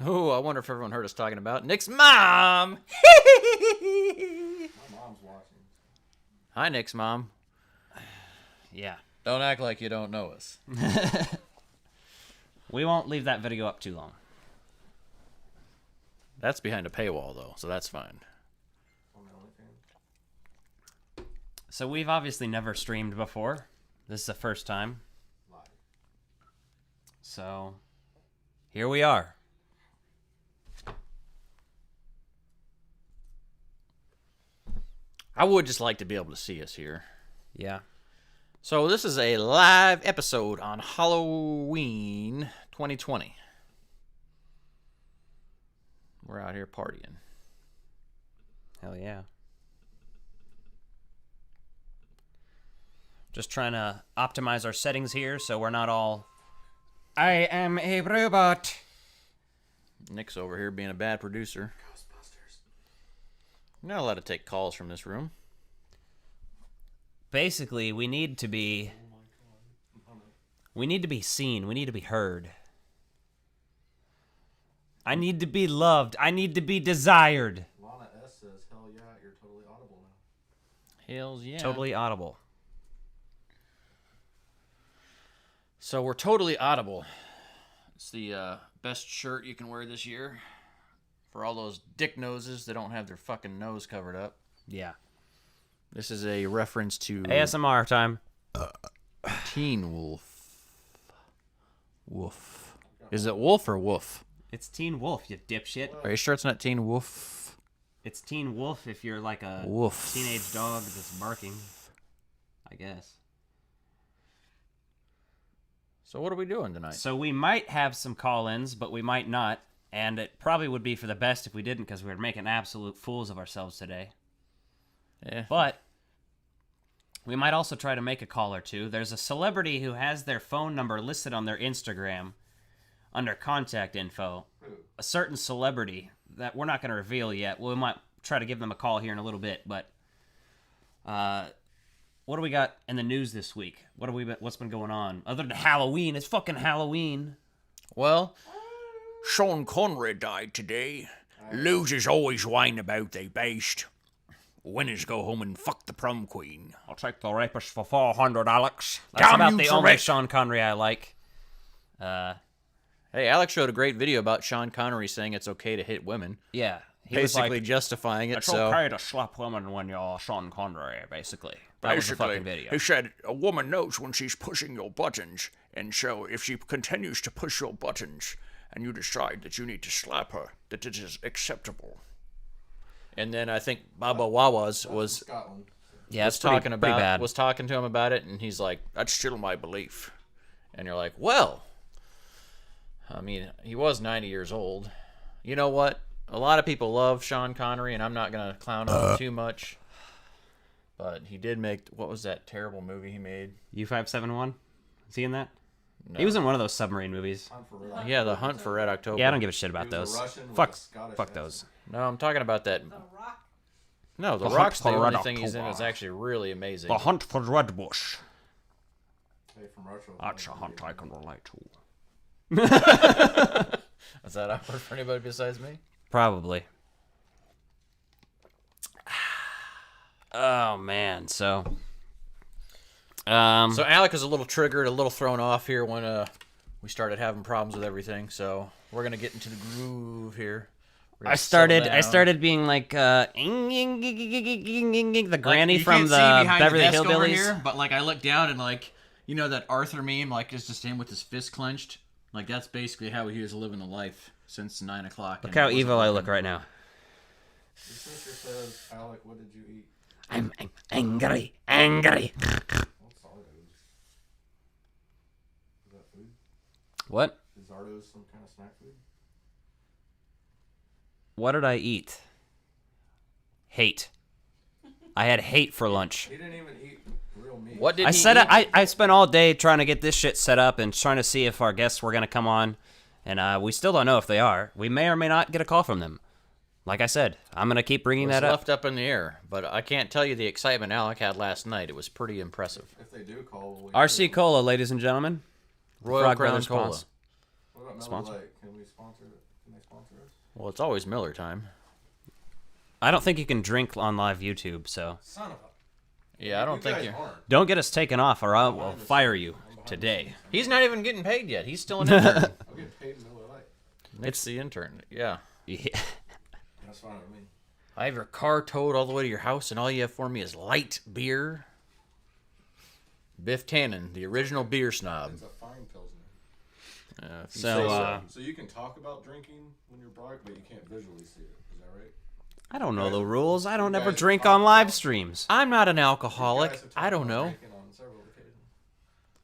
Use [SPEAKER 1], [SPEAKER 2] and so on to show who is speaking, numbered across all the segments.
[SPEAKER 1] Oh, I wonder if everyone heard us talking about Nick's mom.
[SPEAKER 2] My mom's watching.
[SPEAKER 1] Hi, Nick's mom.
[SPEAKER 3] Yeah.
[SPEAKER 1] Don't act like you don't know us.
[SPEAKER 3] We won't leave that video up too long.
[SPEAKER 1] That's behind a paywall, though, so that's fine.
[SPEAKER 2] On my OnlyFans.
[SPEAKER 3] So we've obviously never streamed before. This is the first time.
[SPEAKER 2] Live.
[SPEAKER 3] So here we are.
[SPEAKER 1] I would just like to be able to see us here.
[SPEAKER 3] Yeah.
[SPEAKER 1] So this is a live episode on Halloween 2020. We're out here partying.
[SPEAKER 3] Hell yeah. Just trying to optimize our settings here so we're not all I am a robot.
[SPEAKER 1] Nick's over here being a bad producer.
[SPEAKER 2] Ghostbusters.
[SPEAKER 1] You're not allowed to take calls from this room.
[SPEAKER 3] Basically, we need to be seen. We need to be heard. I need to be loved. I need to be desired.
[SPEAKER 2] Lana S says, "Hell yeah, you're totally audible now."
[SPEAKER 1] Hells yeah.
[SPEAKER 3] Totally audible.
[SPEAKER 1] So we're totally audible. It's the best shirt you can wear this year. For all those dick noses that don't have their fucking nose covered up.
[SPEAKER 3] Yeah.
[SPEAKER 1] This is a reference to
[SPEAKER 3] ASMR time.
[SPEAKER 1] Teen Wolf. Woof. Is it Wolf or Woof?
[SPEAKER 3] It's Teen Wolf, you dipshit.
[SPEAKER 1] Are you sure it's not Teen Wolf?
[SPEAKER 3] It's Teen Wolf if you're like a
[SPEAKER 1] Woof.
[SPEAKER 3] teenage dog that's barking. I guess.
[SPEAKER 1] So what are we doing tonight?
[SPEAKER 3] So we might have some call-ins, but we might not. And it probably would be for the best if we didn't, because we're making absolute fools of ourselves today.
[SPEAKER 1] Yeah.
[SPEAKER 3] But we might also try to make a call or two. There's a celebrity who has their phone number listed on their Instagram under contact info. A certain celebrity that we're not going to reveal yet. We might try to give them a call here in a little bit. But what do we got in the news this week? What's been going on? Other than Halloween. It's fucking Halloween.
[SPEAKER 1] Well, Sean Connery died today. Losers always whine about they based. Winners go home and fuck the prom queen.
[SPEAKER 3] I'll take the rapist for 400, Alex. That's
[SPEAKER 1] Damn
[SPEAKER 3] about
[SPEAKER 1] you,
[SPEAKER 3] the only
[SPEAKER 1] Trebek.
[SPEAKER 3] Sean Connery I like.
[SPEAKER 1] Hey, Alex showed a great video about Sean Connery saying it's okay to hit women.
[SPEAKER 3] Yeah. He was
[SPEAKER 1] Basically
[SPEAKER 3] like,
[SPEAKER 1] justifying it,
[SPEAKER 3] it's
[SPEAKER 1] so...
[SPEAKER 3] okay to slap women when you're Sean Connery, basically. That was the fucking video.
[SPEAKER 1] he said, a woman knows when she's pushing your buttons, and so if she continues to push your buttons, and you decide that you need to slap her, that it is acceptable. And then I think Baba Wawas was
[SPEAKER 2] Scotland.
[SPEAKER 3] Yeah,
[SPEAKER 1] was
[SPEAKER 3] it's pretty,
[SPEAKER 1] talking
[SPEAKER 3] pretty
[SPEAKER 1] about
[SPEAKER 3] bad.
[SPEAKER 1] was talking to him about it, and he's like, "That's still my belief." And you're like, "Well, I mean, he was 90 years old. You know what? A lot of people love Sean Connery, and I'm not gonna clown on him too much. But he did make what was that terrible movie he made?
[SPEAKER 3] U571? Is he in that?
[SPEAKER 1] No.
[SPEAKER 3] He was in one of those submarine movies.
[SPEAKER 2] Hunt for Red
[SPEAKER 1] Yeah, The Hunt for Red October.
[SPEAKER 3] Yeah, I don't give a shit
[SPEAKER 2] He
[SPEAKER 3] about
[SPEAKER 2] was a
[SPEAKER 3] those.
[SPEAKER 2] Russian with
[SPEAKER 3] Fuck,
[SPEAKER 2] a Scottish
[SPEAKER 3] fuck
[SPEAKER 2] accent.
[SPEAKER 3] those.
[SPEAKER 1] No, I'm talking about that.
[SPEAKER 4] Rock.
[SPEAKER 1] No, The
[SPEAKER 3] The Hunt
[SPEAKER 1] Rock's the
[SPEAKER 3] for Red
[SPEAKER 1] only thing he's in
[SPEAKER 3] October.
[SPEAKER 1] is actually really amazing.
[SPEAKER 3] The Hunt for Red Bush.
[SPEAKER 2] Hey, from Russia.
[SPEAKER 3] That's a hunt I can relate to.
[SPEAKER 1] Is that awkward for anybody besides me?
[SPEAKER 3] Probably. Oh, man. So
[SPEAKER 1] So Alec was a little triggered, a little thrown off here when we started having problems with everything. So we're gonna get into the groove here. We're gonna
[SPEAKER 3] I
[SPEAKER 1] settle down.
[SPEAKER 3] started being like the granny
[SPEAKER 1] you
[SPEAKER 3] from
[SPEAKER 1] can't see
[SPEAKER 3] the
[SPEAKER 1] behind
[SPEAKER 3] Beverly
[SPEAKER 1] desk over
[SPEAKER 3] Hillbillies.
[SPEAKER 1] here, but like I look down and like you know that Arthur meme, like it's just him with his fist clenched. Like that's basically how he was living a life since 9 o'clock.
[SPEAKER 3] Look how evil I look right now.
[SPEAKER 2] Your sister says, "Alec, what did you eat?"
[SPEAKER 3] I'm angry.
[SPEAKER 2] What's Zardo's? Is that food?
[SPEAKER 3] What?
[SPEAKER 2] Is Zardo's some kind of snack food?
[SPEAKER 3] What did I eat? Hate. I had hate for lunch.
[SPEAKER 2] He didn't even eat real meat.
[SPEAKER 1] What did
[SPEAKER 3] I
[SPEAKER 1] he
[SPEAKER 3] set
[SPEAKER 1] eat?
[SPEAKER 3] up, I spent all day trying to get this shit set up and trying to see if our guests were going to come on. And we still don't know if they are. We may or may not get a call from them. Like I said, I'm going to keep bringing
[SPEAKER 1] It was
[SPEAKER 3] that up.
[SPEAKER 1] left up in the air, but I can't tell you the excitement Alec had last night. It was pretty impressive.
[SPEAKER 2] If they do call, we'll
[SPEAKER 3] RC Cola, ladies and gentlemen.
[SPEAKER 1] Royal
[SPEAKER 3] Frog
[SPEAKER 1] Crown
[SPEAKER 3] Brothers
[SPEAKER 1] Cola.
[SPEAKER 3] Pons.
[SPEAKER 2] What about Miller
[SPEAKER 3] Sponsor?
[SPEAKER 2] Lite? Can we sponsor it? Can they sponsor us?
[SPEAKER 1] Well, it's always Miller time.
[SPEAKER 3] I don't think you can drink on live YouTube, so
[SPEAKER 2] Son of a.
[SPEAKER 1] Yeah, I don't think
[SPEAKER 2] guys
[SPEAKER 1] you.
[SPEAKER 2] aren't.
[SPEAKER 3] don't get us taken off, or I will fire you today.
[SPEAKER 1] He's not even getting paid yet. He's still an intern.
[SPEAKER 2] I'm getting paid in Miller Lite.
[SPEAKER 1] It's the intern. Yeah.
[SPEAKER 3] Yeah.
[SPEAKER 2] That's fine with me.
[SPEAKER 1] I have your car towed all the way to your house, and all you have for me is light beer. Biff Tannen, the original beer snob.
[SPEAKER 2] It's a fine pilsner.
[SPEAKER 1] If you
[SPEAKER 3] So,
[SPEAKER 1] say so.
[SPEAKER 2] So you can talk about drinking when you're drunk, but you can't visually see it. Is that right?
[SPEAKER 3] I don't know the rules. I don't
[SPEAKER 2] you
[SPEAKER 3] ever
[SPEAKER 2] guys
[SPEAKER 3] drink
[SPEAKER 2] talk
[SPEAKER 3] on live
[SPEAKER 2] about-
[SPEAKER 3] streams.
[SPEAKER 1] I'm not an
[SPEAKER 2] You
[SPEAKER 1] alcoholic.
[SPEAKER 2] guys have talked
[SPEAKER 1] I don't
[SPEAKER 2] about
[SPEAKER 1] know.
[SPEAKER 2] drinking on several occasions.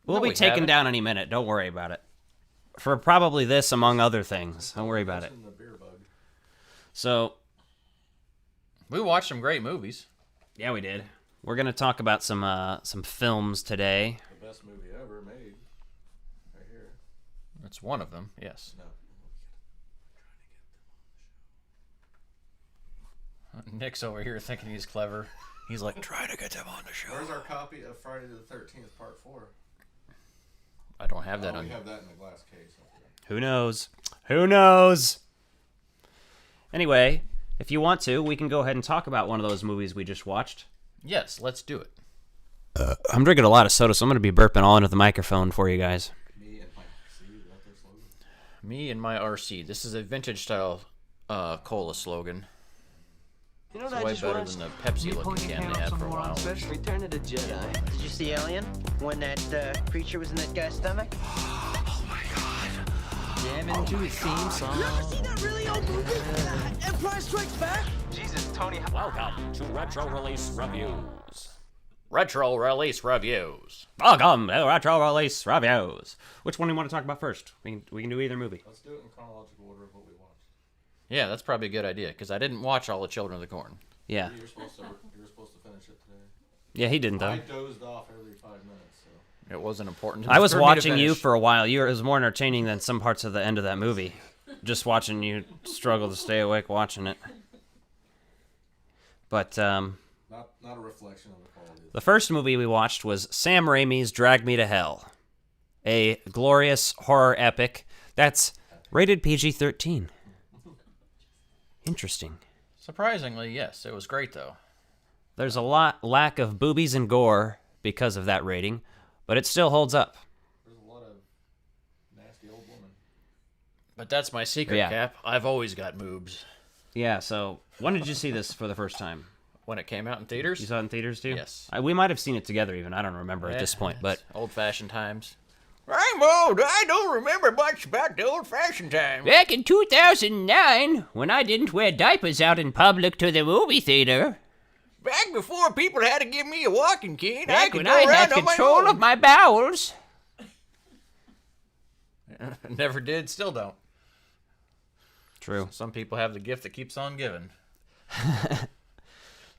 [SPEAKER 3] We'll
[SPEAKER 1] No,
[SPEAKER 3] be
[SPEAKER 1] we
[SPEAKER 3] taken
[SPEAKER 1] haven't.
[SPEAKER 3] down any minute. Don't worry about it. For probably this, among other things. Don't worry about it.
[SPEAKER 2] Mention the beer bug.
[SPEAKER 3] So,
[SPEAKER 1] We watched some great movies.
[SPEAKER 3] yeah, we did. We're gonna talk about some films today.
[SPEAKER 2] The best movie ever made. Right here.
[SPEAKER 1] That's one of them. Yes.
[SPEAKER 2] No.
[SPEAKER 1] Nick's over here thinking he's clever. He's like, try to get them on the show.
[SPEAKER 2] Where's our copy of Friday the 13th Part 4?
[SPEAKER 1] I don't have that
[SPEAKER 2] Oh,
[SPEAKER 1] on.
[SPEAKER 2] we have that in the glass case. Okay.
[SPEAKER 3] Who knows? Who knows? Anyway, if you want to, we can go ahead and talk about one of those movies we just watched.
[SPEAKER 1] Yes, let's do it.
[SPEAKER 3] I'm drinking a lot of soda, so I'm going to be burping all into the microphone for you guys.
[SPEAKER 2] Me and my see, is that their slogan?
[SPEAKER 1] Me and my RC. This is a vintage style cola slogan.
[SPEAKER 4] You know
[SPEAKER 1] It's
[SPEAKER 4] what I
[SPEAKER 1] way
[SPEAKER 4] just
[SPEAKER 1] better
[SPEAKER 4] watched?
[SPEAKER 1] than the Pepsi looking can they had for a while.
[SPEAKER 4] Return of the Jedi. Did you see Alien? When that creature was in that guy's stomach?
[SPEAKER 1] Jam into the theme song.
[SPEAKER 4] that really old movie? Empire Strikes Back? Jesus, Tony.
[SPEAKER 1] Welcome to Retro Release Reviews. Retro Release Reviews.
[SPEAKER 3] Welcome to Retro Release Reviews. Which one do you want to talk about first? We can do either movie.
[SPEAKER 2] Let's do it in chronological order of what we watched.
[SPEAKER 1] Yeah, that's probably a good idea, because I didn't watch all the Children of the Corn.
[SPEAKER 3] Yeah.
[SPEAKER 2] You were supposed to finish it today.
[SPEAKER 3] Yeah, he didn't,
[SPEAKER 2] I
[SPEAKER 3] though.
[SPEAKER 2] dozed off every 5 minutes, so.
[SPEAKER 1] It wasn't important.
[SPEAKER 3] I was
[SPEAKER 1] for me to
[SPEAKER 3] watching you
[SPEAKER 1] finish.
[SPEAKER 3] for a while. It was more entertaining than some parts of the end of that movie. Just watching you struggle to stay awake watching it. But
[SPEAKER 2] Not a reflection of the quality.
[SPEAKER 3] the first movie we watched was Sam Raimi's Drag Me to Hell, a glorious horror epic that's rated PG-13. Interesting.
[SPEAKER 1] Surprisingly, yes, it was great though.
[SPEAKER 3] There's a lack of boobies and gore because of that rating, but it still holds up.
[SPEAKER 2] There's a lot of nasty old woman.
[SPEAKER 1] But that's my secret,
[SPEAKER 3] Yeah.
[SPEAKER 1] Cap. I've always got moobs.
[SPEAKER 3] Yeah, so when did you see this for the first time?
[SPEAKER 1] When it came out in theaters.
[SPEAKER 3] You saw it in theaters too?
[SPEAKER 1] Yes.
[SPEAKER 3] We might have seen it together even. I don't remember at this point, but
[SPEAKER 1] old-fashioned times. I'm old. I don't remember much about the old-fashioned times.
[SPEAKER 3] back in 2009, when I didn't wear diapers out in public to the movie theater,
[SPEAKER 1] Back before people had to give me a walking cane,
[SPEAKER 3] back when I had control of my bowels.
[SPEAKER 1] Never did, still don't.
[SPEAKER 3] True.
[SPEAKER 1] Some people have the gift that keeps on giving.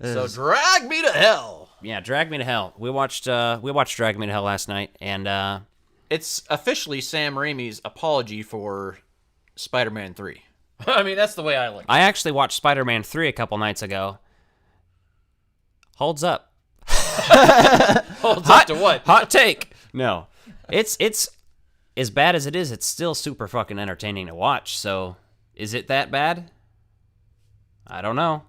[SPEAKER 1] So drag me to hell.
[SPEAKER 3] Yeah, Drag Me to Hell. We watched Drag Me to Hell last night, and
[SPEAKER 1] It's officially Sam Raimi's apology for Spider-Man 3. I mean, that's the way I look.
[SPEAKER 3] I actually watched Spider-Man 3 a couple nights ago. Holds up.
[SPEAKER 1] Holds up to what?
[SPEAKER 3] Hot take. No. It's as bad as it is, it's still super fucking entertaining to watch. So, is it that bad? I don't know.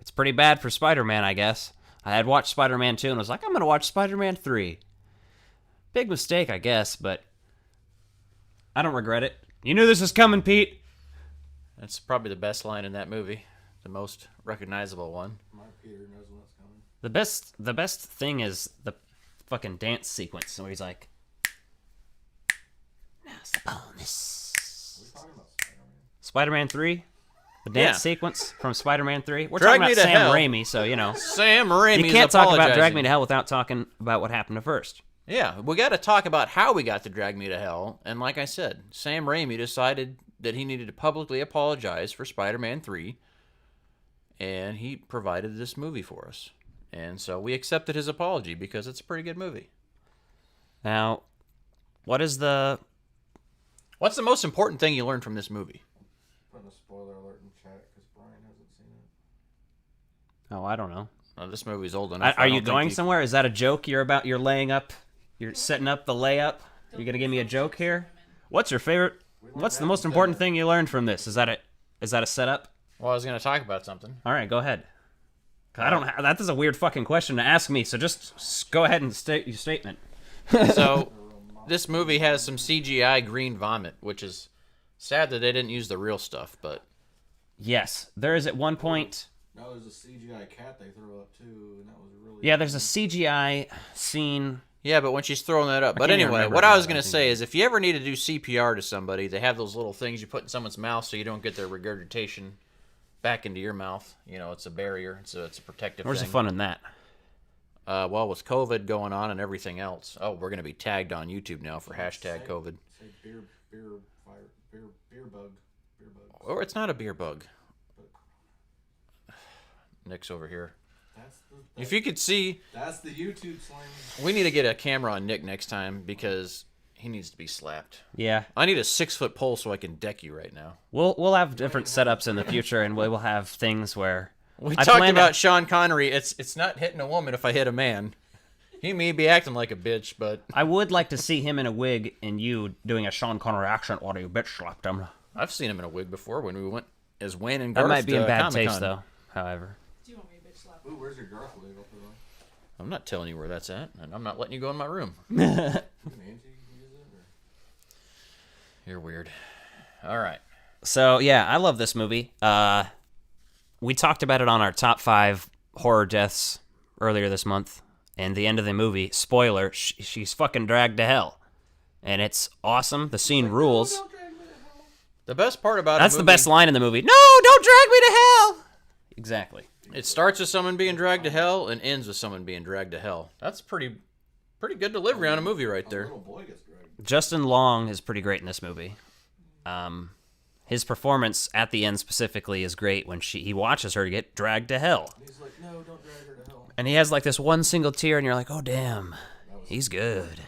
[SPEAKER 3] It's pretty bad for Spider-Man, I guess. I had watched Spider-Man 2 and was like, I'm going to watch Spider-Man 3. Big mistake, I guess, but I don't regret it. You knew this was coming, Pete.
[SPEAKER 1] That's probably the best line in that movie. The most recognizable one.
[SPEAKER 2] My Peter knows when it's coming.
[SPEAKER 3] The best thing is the fucking dance sequence where he's like, now's the bonus.
[SPEAKER 2] Are we talking about Spider-Man?
[SPEAKER 3] Spider-Man 3? The dance
[SPEAKER 1] Yeah.
[SPEAKER 3] sequence from Spider-Man 3? We're
[SPEAKER 1] Drag
[SPEAKER 3] talking
[SPEAKER 1] Me
[SPEAKER 3] about
[SPEAKER 1] to
[SPEAKER 3] Sam
[SPEAKER 1] Hell.
[SPEAKER 3] Raimi, so, you know.
[SPEAKER 1] Sam Raimi.
[SPEAKER 3] You can't talk about Drag Me to Hell without talking about what happened at first.
[SPEAKER 1] Yeah, we got to talk about how we got to Drag Me to Hell. And like I said, Sam Raimi decided that he needed to publicly apologize for Spider-Man 3. And he provided this movie for us. And so we accepted his apology because it's a pretty good movie.
[SPEAKER 3] Now, what's the
[SPEAKER 1] What's the most important thing you learned from this movie?
[SPEAKER 2] Putting a spoiler alert in chat because Brian hasn't seen it.
[SPEAKER 3] Oh, I don't know.
[SPEAKER 1] This movie's old enough.
[SPEAKER 3] Are you going somewhere? Is that a joke you're about? You're laying up? You're setting up the layup? You're going to give me a joke here? What's your favorite What's the most important thing you learned from this? Is that a setup?
[SPEAKER 1] Well, I was going to talk about something.
[SPEAKER 3] All right, go ahead. I don't. That is a weird fucking question to ask me. So just go ahead and state your statement.
[SPEAKER 1] So, this movie has some CGI green vomit, which is sad that they didn't use the real stuff, but...
[SPEAKER 3] Yes, there is at one point...
[SPEAKER 2] No, there's a CGI cat they throw up too, and that was really...
[SPEAKER 3] Yeah, there's a CGI scene...
[SPEAKER 1] Yeah, but when she's throwing that up. But
[SPEAKER 3] can't even
[SPEAKER 1] anyway,
[SPEAKER 3] remember
[SPEAKER 1] what I
[SPEAKER 3] how
[SPEAKER 1] was
[SPEAKER 3] that
[SPEAKER 1] going to
[SPEAKER 3] thing
[SPEAKER 1] say
[SPEAKER 3] goes.
[SPEAKER 1] is if you ever need to do CPR to somebody, they have those little things you put in someone's mouth so you don't get their regurgitation back into your mouth. You know, it's a barrier. It's a protective
[SPEAKER 3] Where's
[SPEAKER 1] thing.
[SPEAKER 3] the fun in that?
[SPEAKER 1] Well, with COVID going on and everything else. Oh, we're going to be tagged on YouTube now for hashtag COVID.
[SPEAKER 2] Say beer bug.
[SPEAKER 1] Or it's not a beer bug. Nick's over here. If you could see,
[SPEAKER 2] That's the YouTube slang.
[SPEAKER 1] we need to get a camera on Nick next time because he needs to be slapped.
[SPEAKER 3] Yeah,
[SPEAKER 1] I need a 6-foot pole so I can deck you right now.
[SPEAKER 3] we'll have different setups in the future, and we will have things where
[SPEAKER 1] We
[SPEAKER 3] I
[SPEAKER 1] talked
[SPEAKER 3] planned
[SPEAKER 1] about
[SPEAKER 3] to-
[SPEAKER 1] Sean Connery. It's not hitting a woman if I hit a man. He may be acting like a bitch, but
[SPEAKER 3] I would like to see him in a wig and you doing a Sean Connery accent while you bitch slapped him.
[SPEAKER 1] I've seen him in a wig before when we went as Wayne and
[SPEAKER 3] That
[SPEAKER 1] Garth
[SPEAKER 3] might be in
[SPEAKER 1] to
[SPEAKER 3] bad
[SPEAKER 1] Comic-Con.
[SPEAKER 3] taste, though. However,
[SPEAKER 5] Do you want me to bitch slap?
[SPEAKER 2] Ooh, where's your Garth wig? I'll put it on.
[SPEAKER 1] I'm not telling you where that's at, and I'm not letting you go in my room.
[SPEAKER 2] You can Angie, you can use it, or...
[SPEAKER 1] You're weird. All right.
[SPEAKER 3] so yeah, I love this movie. We talked about it on our top 5 horror deaths earlier this month, and the end of the movie, spoiler, she's fucking dragged to hell, and it's awesome. The scene rules.
[SPEAKER 1] The best part about
[SPEAKER 3] That's
[SPEAKER 1] a
[SPEAKER 3] the
[SPEAKER 1] movie,
[SPEAKER 3] best line in the movie. No, don't drag me to hell. Exactly.
[SPEAKER 1] It starts with someone being dragged to hell and ends with someone being dragged to hell. That's pretty good delivery on a movie right
[SPEAKER 2] A
[SPEAKER 1] there.
[SPEAKER 2] little boy gets dragged.
[SPEAKER 3] Justin Long is pretty great in this movie. His performance at the end specifically is great when he watches her get dragged to hell.
[SPEAKER 2] He's like, no, don't drag her to hell.
[SPEAKER 3] And he has like this one single tear, and you're like, oh, damn, he's good.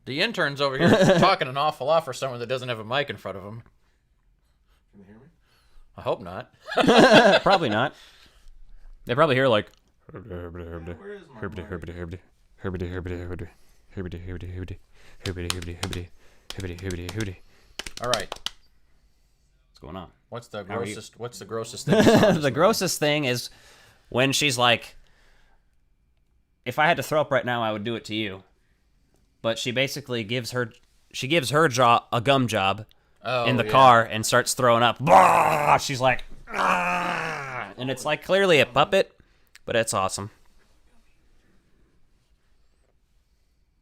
[SPEAKER 1] The intern's over here talking an awful lot for someone that doesn't have a mic in front of him.
[SPEAKER 2] Can you hear me?
[SPEAKER 1] I hope not.
[SPEAKER 3] Probably not. They probably hear like,
[SPEAKER 2] Where is my mic?
[SPEAKER 1] All right.
[SPEAKER 3] What's going on?
[SPEAKER 1] What's the
[SPEAKER 3] How are you?
[SPEAKER 1] grossest? What's the grossest thing? you saw in this
[SPEAKER 3] The
[SPEAKER 1] movie?
[SPEAKER 3] grossest thing is when she's like, if I had to throw up right now, I would do it to you. But she basically gives her jaw a gum job
[SPEAKER 1] Oh,
[SPEAKER 3] in the
[SPEAKER 1] yeah.
[SPEAKER 3] car and starts throwing up. Blah! She's like, "Ah!" And it's like clearly a puppet, but it's awesome.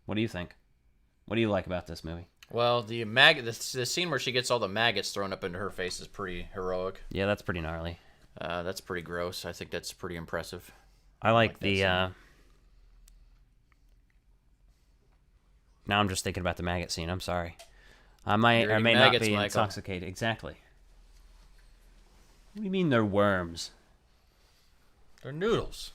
[SPEAKER 3] What do you think? What do you like about this movie?
[SPEAKER 1] Well, the scene where she gets all the maggots thrown up into her face is pretty heroic.
[SPEAKER 3] Yeah, that's pretty gnarly.
[SPEAKER 1] That's pretty gross. I think that's pretty impressive.
[SPEAKER 3] I like
[SPEAKER 1] like that
[SPEAKER 3] the.
[SPEAKER 1] scene.
[SPEAKER 3] Now I'm just thinking about the maggot scene. I'm sorry. I might
[SPEAKER 1] You're
[SPEAKER 3] or
[SPEAKER 1] eating
[SPEAKER 3] may not
[SPEAKER 1] maggots,
[SPEAKER 3] be
[SPEAKER 1] Michael.
[SPEAKER 3] intoxicated. Exactly. What do you mean they're worms?
[SPEAKER 1] They're noodles.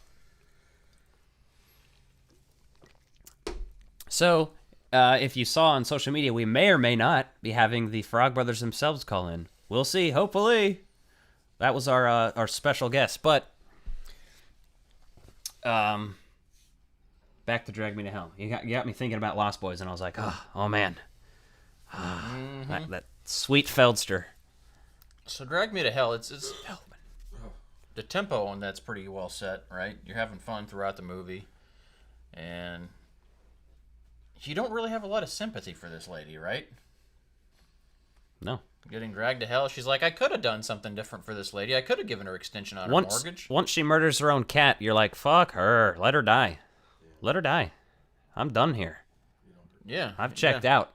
[SPEAKER 3] So, if you saw on social media, we may or may not be having the Frog Brothers themselves call in. We'll see. Hopefully, that was our special guest. But, back to Drag Me to Hell. You got me thinking about Lost Boys, and I was like, oh man, that sweet Feldster.
[SPEAKER 1] So Drag Me to Hell, it's the tempo on that's pretty well set, right? You're having fun throughout the movie, and you don't really have a lot of sympathy for this lady, right?
[SPEAKER 3] No.
[SPEAKER 1] Getting dragged to hell. She's like, I could have done something different for this lady. I could have given her extension on her
[SPEAKER 3] Once
[SPEAKER 1] mortgage.
[SPEAKER 3] she murders her own cat, you're like, fuck her. Let her die. Let her die. I'm done here.
[SPEAKER 1] Yeah,
[SPEAKER 3] I've checked
[SPEAKER 1] yeah.
[SPEAKER 3] out.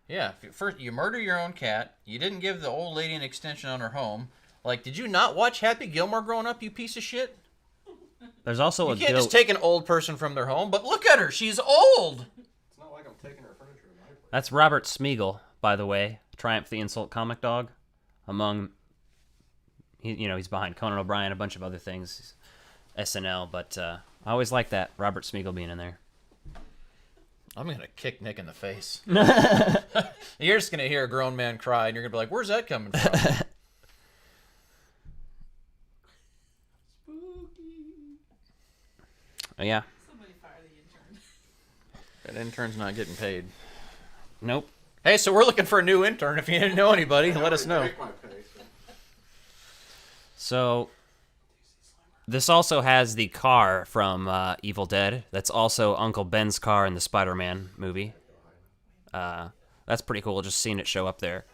[SPEAKER 1] Yeah, first you murder your own cat. You didn't give the old lady an extension on her home. Like, did you not watch Happy Gilmore growing up, you piece of shit?
[SPEAKER 3] There's also
[SPEAKER 1] You
[SPEAKER 3] a
[SPEAKER 1] can't
[SPEAKER 3] guilt.
[SPEAKER 1] just take an old person from their home, but look at her. She's old.
[SPEAKER 2] It's not like I'm taking her furniture to my place.
[SPEAKER 3] That's Robert Smigel, by the way. Triumph the Insult Comic Dog. Among, he's behind Conan O'Brien, a bunch of other things, SNL. But I always like that, Robert Smigel being in there.
[SPEAKER 1] I'm going to kick Nick in the face. You're just going to hear a grown man cry, and you're going to be like, where's that coming from?
[SPEAKER 3] Oh, yeah.
[SPEAKER 5] Somebody fire the intern.
[SPEAKER 1] That intern's not getting paid.
[SPEAKER 3] Nope.
[SPEAKER 1] Hey, so we're looking for a new intern. If you didn't know anybody, let us know.
[SPEAKER 2] Break my pay, so.
[SPEAKER 3] So this also has the car from Evil Dead. That's also Uncle Ben's car in the Spider-Man movie. That's pretty cool, just seeing it show up there.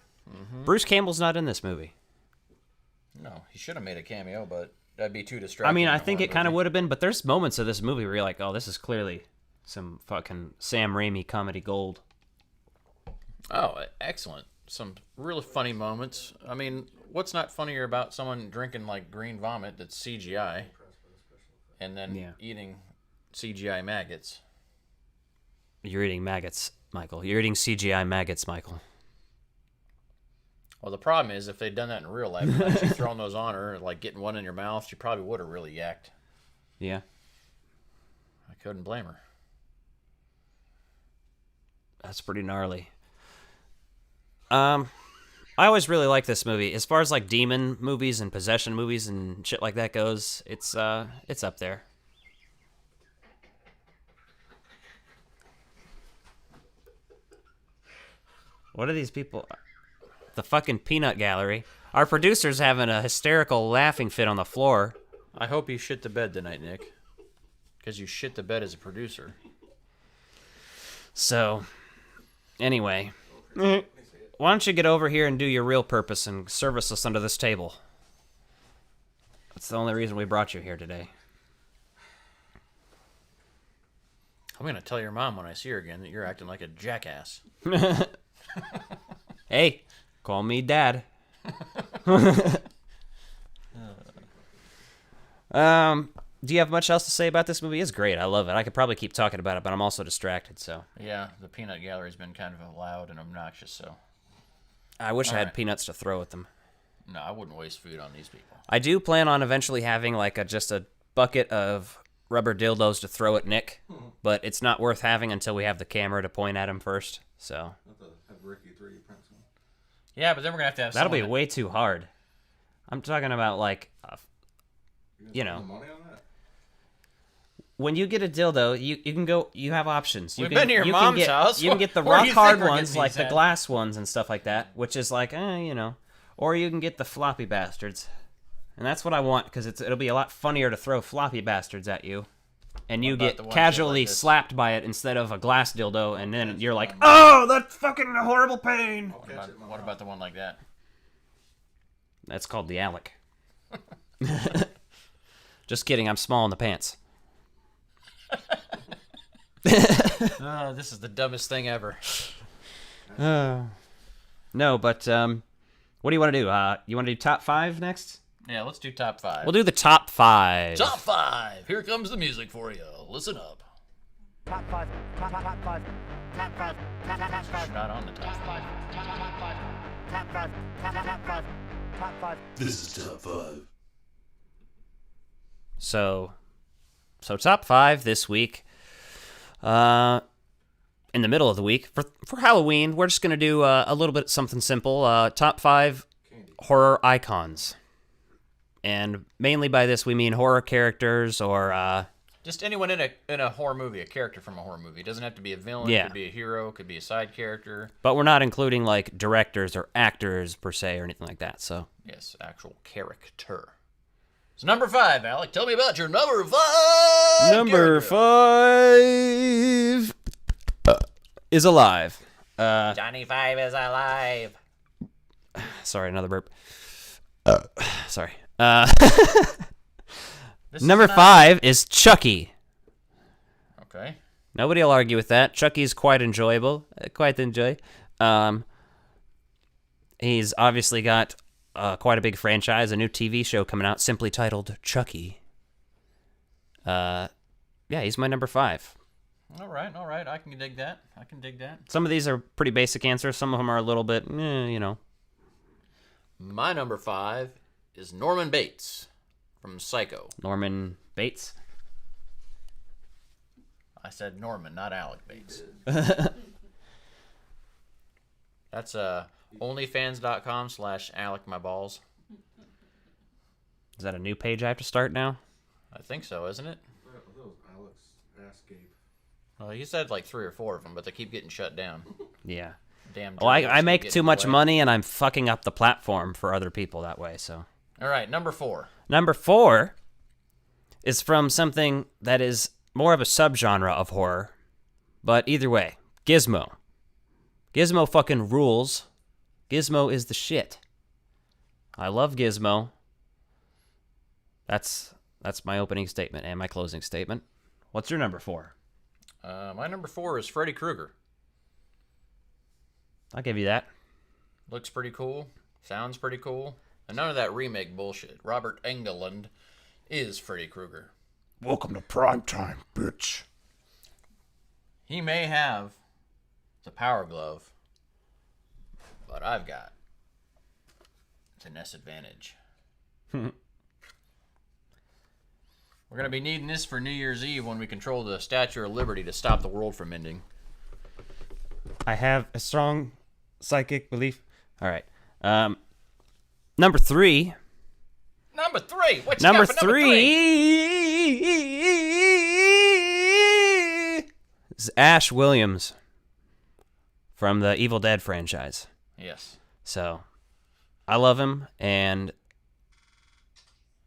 [SPEAKER 3] Bruce Campbell's not in this movie.
[SPEAKER 1] No, he should have made a cameo, but that'd be too distracting.
[SPEAKER 3] I mean, I
[SPEAKER 1] in a
[SPEAKER 3] think
[SPEAKER 1] horror
[SPEAKER 3] it kind of
[SPEAKER 1] movie.
[SPEAKER 3] would have been, but there's moments of this movie where you're like, oh, this is clearly some fucking Sam Raimi comedy gold.
[SPEAKER 1] Oh, excellent. Some really funny moments. I mean, what's not funnier about someone drinking like green vomit that's CGI and then
[SPEAKER 3] Yeah.
[SPEAKER 1] eating CGI maggots?
[SPEAKER 3] You're eating maggots, Michael. You're eating CGI maggots, Michael.
[SPEAKER 1] Well, the problem is if they'd done that in real life, and actually thrown those on her, like getting one in your mouth, she probably would have really yacked.
[SPEAKER 3] Yeah.
[SPEAKER 1] I couldn't blame her.
[SPEAKER 3] That's pretty gnarly. I always really like this movie. As far as like demon movies and possession movies and shit like that goes, it's up there. What are these people? The fucking peanut gallery. Our producer's having a hysterical laughing fit on the floor.
[SPEAKER 1] I hope you shit the bed tonight, Nick. Because you shit the bed as a producer.
[SPEAKER 3] So, anyway, why don't you get over here and do your real purpose and service us under this table? That's the only reason we brought you here today.
[SPEAKER 1] I'm going to tell your mom when I see her again that you're acting like a jackass.
[SPEAKER 3] Hey, call me Dad. Do you have much else to say about this movie? It's great. I love it. I could probably keep talking about it, but I'm also distracted, so.
[SPEAKER 1] Yeah, the peanut gallery's been kind of loud and obnoxious, so
[SPEAKER 3] I wish I had
[SPEAKER 1] right.
[SPEAKER 3] peanuts to throw at them.
[SPEAKER 1] no, I wouldn't waste food on these people.
[SPEAKER 3] I do plan on eventually having like just a bucket of rubber dildos to throw at Nick, but it's not worth having until we have the camera to point at him first, so.
[SPEAKER 2] Have to have Ricky 3D print some.
[SPEAKER 1] Yeah, but then we're going to have
[SPEAKER 3] That'll be
[SPEAKER 1] someone
[SPEAKER 3] way too hard. I'm talking about like,
[SPEAKER 2] You
[SPEAKER 3] know.
[SPEAKER 2] spend the money on that?
[SPEAKER 3] when you get a dildo, you can go. You have options. You
[SPEAKER 1] We've
[SPEAKER 3] can,
[SPEAKER 1] been to your
[SPEAKER 3] you
[SPEAKER 1] mom's
[SPEAKER 3] can get,
[SPEAKER 1] house.
[SPEAKER 3] You can get the
[SPEAKER 1] Where do
[SPEAKER 3] rock
[SPEAKER 1] you
[SPEAKER 3] hard
[SPEAKER 1] think we're
[SPEAKER 3] ones,
[SPEAKER 1] getting
[SPEAKER 3] like
[SPEAKER 1] these
[SPEAKER 3] the
[SPEAKER 1] at?
[SPEAKER 3] glass ones and stuff like that, which is like, you know, or you can get the floppy bastards, and that's what I want because it'll be a lot funnier to throw floppy bastards at you, and you
[SPEAKER 1] about
[SPEAKER 3] get
[SPEAKER 1] the ones
[SPEAKER 3] casually
[SPEAKER 1] like this?
[SPEAKER 3] slapped by it instead of a glass dildo, and then you're like, oh, that's fucking horrible pain.
[SPEAKER 1] What about the one like that?
[SPEAKER 3] That's called the Alec. Just kidding. I'm small in the pants.
[SPEAKER 1] Oh, this is the dumbest thing ever.
[SPEAKER 3] No, but what do you want to do? You want to do top 5 next?
[SPEAKER 1] Yeah, let's do top 5.
[SPEAKER 3] We'll do the top 5.
[SPEAKER 1] Top 5. Here comes the music for you. Listen up.
[SPEAKER 5] Top 5, top 5, top 5, top 5, top 5,
[SPEAKER 1] You're not on the top 5.
[SPEAKER 5] top 5, top 5, top 5, top 5.
[SPEAKER 6] This is top 5.
[SPEAKER 3] So top 5 this week. In the middle of the week for Halloween, we're just gonna do a little bit something simple. Top 5 horror icons, and mainly by this we mean horror characters or
[SPEAKER 1] Just anyone in a horror movie, a character from a horror movie. It doesn't have to be a villain.
[SPEAKER 3] Yeah.
[SPEAKER 1] It could be a hero. It could be a side character.
[SPEAKER 3] but we're not including like directors or actors per se or anything like that. So
[SPEAKER 1] Yes, actual character. So number 5, Alec. Tell me about your number 5.
[SPEAKER 3] number
[SPEAKER 1] character.
[SPEAKER 3] 5 is alive.
[SPEAKER 1] Johnny 5 is alive.
[SPEAKER 3] Sorry, another burp. Sorry.
[SPEAKER 1] This
[SPEAKER 3] Number
[SPEAKER 1] is not-
[SPEAKER 3] 5 is Chucky.
[SPEAKER 1] Okay.
[SPEAKER 3] Nobody will argue with that. Chucky's quite enjoyable. Quite enjoy. He's obviously got quite a big franchise, a new TV show coming out simply titled Chucky. Yeah, he's my number 5.
[SPEAKER 1] All right. I can dig that.
[SPEAKER 3] Some of these are pretty basic answers. Some of them are a little bit, you know.
[SPEAKER 1] My number 5 is Norman Bates from Psycho.
[SPEAKER 3] Norman Bates.
[SPEAKER 1] I said Norman, not Alec Bates. That's onlyfans.com/AlecMyBalls.
[SPEAKER 3] Is that a new page I have to start now?
[SPEAKER 1] I think so, isn't it?
[SPEAKER 2] That was Alex Asscape.
[SPEAKER 1] Well, he said like 3 or 4 of them, but they keep getting shut down.
[SPEAKER 3] Yeah.
[SPEAKER 1] damn.
[SPEAKER 3] Well, I
[SPEAKER 1] journalists
[SPEAKER 3] make
[SPEAKER 1] get
[SPEAKER 3] too
[SPEAKER 1] in the
[SPEAKER 3] much
[SPEAKER 1] way.
[SPEAKER 3] money, and I'm fucking up the platform for other people that way. So
[SPEAKER 1] All right, number 4.
[SPEAKER 3] number 4 is from something that is more of a subgenre of horror, but either way, Gizmo. Gizmo fucking rules. Gizmo is the shit. I love Gizmo. That's my opening statement and my closing statement. What's your number 4?
[SPEAKER 1] My number 4 is Freddy Krueger.
[SPEAKER 3] I'll give you that.
[SPEAKER 1] Looks pretty cool. Sounds pretty cool. And none of that remake bullshit. Robert Englund is Freddy Krueger.
[SPEAKER 2] Welcome to prime time, bitch.
[SPEAKER 1] He may have the power glove, but I've got the Ness advantage. We're going to be needing this for New Year's Eve when we control the Statue of Liberty to stop the world from ending.
[SPEAKER 3] I have a strong psychic belief. All right. Number 3.
[SPEAKER 1] Number 3. What you
[SPEAKER 3] Number
[SPEAKER 1] got for number 3?
[SPEAKER 3] 3 is Ash Williams from the Evil Dead franchise.
[SPEAKER 1] Yes.
[SPEAKER 3] So, I love him, and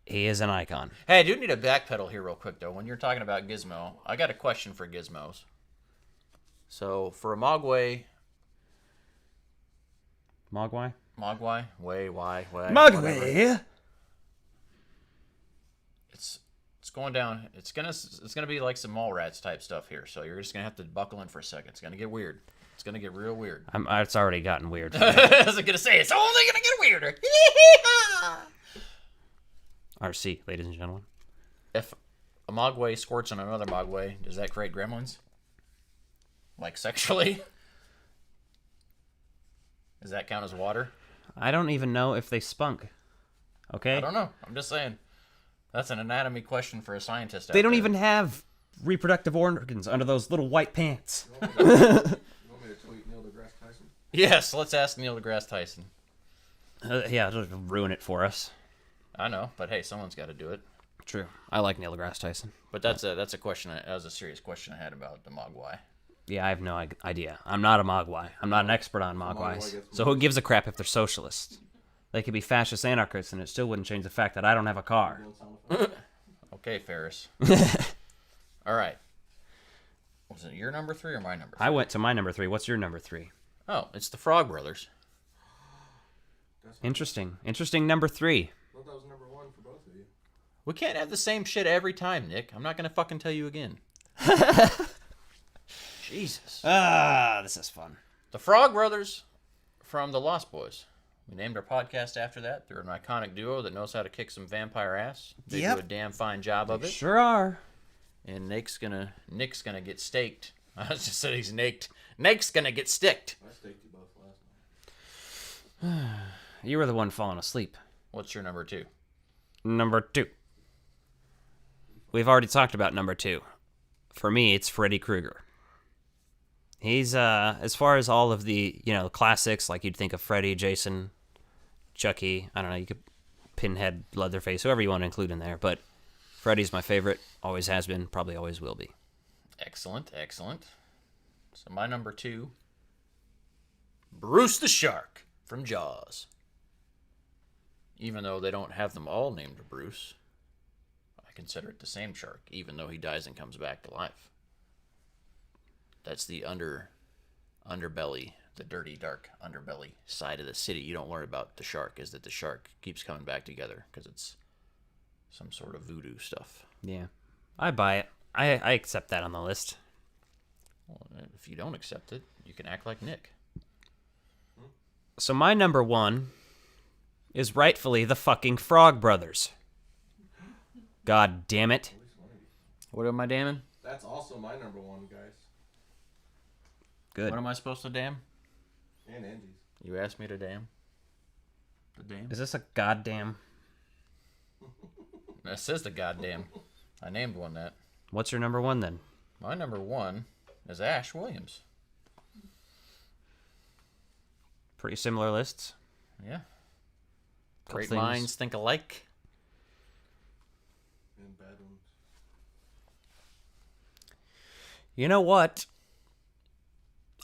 [SPEAKER 3] he is an icon.
[SPEAKER 1] Hey, I do need a backpedal here real quick, though. When you're talking about Gizmo, I got a question for Gizmos. So, for a Mogwai...
[SPEAKER 3] Mogwai?
[SPEAKER 1] Mogwai? whatever.
[SPEAKER 3] Mogwai!
[SPEAKER 1] It's going down. It's gonna be like some Mallrats type stuff here. So you're just gonna have to buckle in for a second. It's gonna get weird. It's gonna get real weird.
[SPEAKER 3] It's already gotten weird.
[SPEAKER 1] I was gonna say it's only gonna get weirder.
[SPEAKER 3] RC, ladies and gentlemen.
[SPEAKER 1] If a Mogwai squirts on another Mogwai, does that create gremlins? Like sexually? Does that count as water?
[SPEAKER 3] I don't even know if they spunk. Okay?
[SPEAKER 1] I don't know. I'm just saying. That's an anatomy question for a scientist.
[SPEAKER 3] They
[SPEAKER 1] out
[SPEAKER 3] don't
[SPEAKER 1] there.
[SPEAKER 3] even have reproductive organs under those little white pants.
[SPEAKER 2] You want me to tweet Neil deGrasse Tyson?
[SPEAKER 1] Yes, let's ask Neil deGrasse Tyson.
[SPEAKER 3] Yeah, it'll ruin it for us.
[SPEAKER 1] I know, but hey, someone's got to do it.
[SPEAKER 3] True. I like Neil deGrasse Tyson.
[SPEAKER 1] But that's a question. That was a serious question I had about the Mogwai.
[SPEAKER 3] Yeah, I have no idea. I'm not a Mogwai. I'm not an expert on Mogwais. So who gives a crap if they're socialists? They could be fascist anarchists, and it still wouldn't change the fact that I don't have a car.
[SPEAKER 1] Okay, Ferris. All right. Was it your number 3 or my number 3?
[SPEAKER 3] I went to my number 3. What's your number 3?
[SPEAKER 1] Oh, it's the Frog Brothers.
[SPEAKER 3] Interesting. Interesting number 3.
[SPEAKER 2] I thought that was number 1 for both of you.
[SPEAKER 1] We can't have the same shit every time, Nick. I'm not gonna fucking tell you again. Jesus.
[SPEAKER 3] This is fun.
[SPEAKER 1] The Frog Brothers from the Lost Boys. We named our podcast after that. They're an iconic duo that knows how to kick some vampire ass. They do a damn fine job of it.
[SPEAKER 3] Sure are.
[SPEAKER 1] And Nick's gonna get staked. I just said he's naked. Nick's gonna get sticked.
[SPEAKER 2] I staked you both last night.
[SPEAKER 3] You were the one falling asleep.
[SPEAKER 1] What's your number 2?
[SPEAKER 3] Number 2. We've already talked about number 2. For me, it's Freddy Krueger. He's, as far as all of the, classics, like you'd think of Freddy, Jason, Chucky, I don't know, you could Pinhead, Leatherface, whoever you want to include in there, but Freddy's my favorite, always has been, probably always will be.
[SPEAKER 1] Excellent, excellent. So my number 2, Bruce the Shark from Jaws. Even though they don't have them all named Bruce, I consider it the same shark, even though he dies and comes back to life. That's the underbelly, the dirty, dark underbelly side of the city. You don't learn about the shark, is that the shark keeps coming back together because it's some sort of voodoo stuff.
[SPEAKER 3] Yeah. I buy it. I accept that on the list.
[SPEAKER 1] Well, if you don't accept it, you can act like Nick.
[SPEAKER 3] So my number 1 is rightfully the fucking Frog Brothers. God damn it.
[SPEAKER 1] What am I damning?
[SPEAKER 2] That's also my number 1, guys.
[SPEAKER 3] Good.
[SPEAKER 1] What am I supposed to damn?
[SPEAKER 2] And Angie's.
[SPEAKER 1] You asked me to damn. The damn?
[SPEAKER 3] Is this a goddamn...
[SPEAKER 1] That says the goddamn. I named one that.
[SPEAKER 3] What's your number 1 then?
[SPEAKER 1] My number 1 is Ash Williams.
[SPEAKER 3] Pretty similar lists.
[SPEAKER 1] Yeah.
[SPEAKER 3] Couple
[SPEAKER 1] Great
[SPEAKER 3] things.
[SPEAKER 1] minds think alike.
[SPEAKER 2] And bad ones.
[SPEAKER 3] You know what?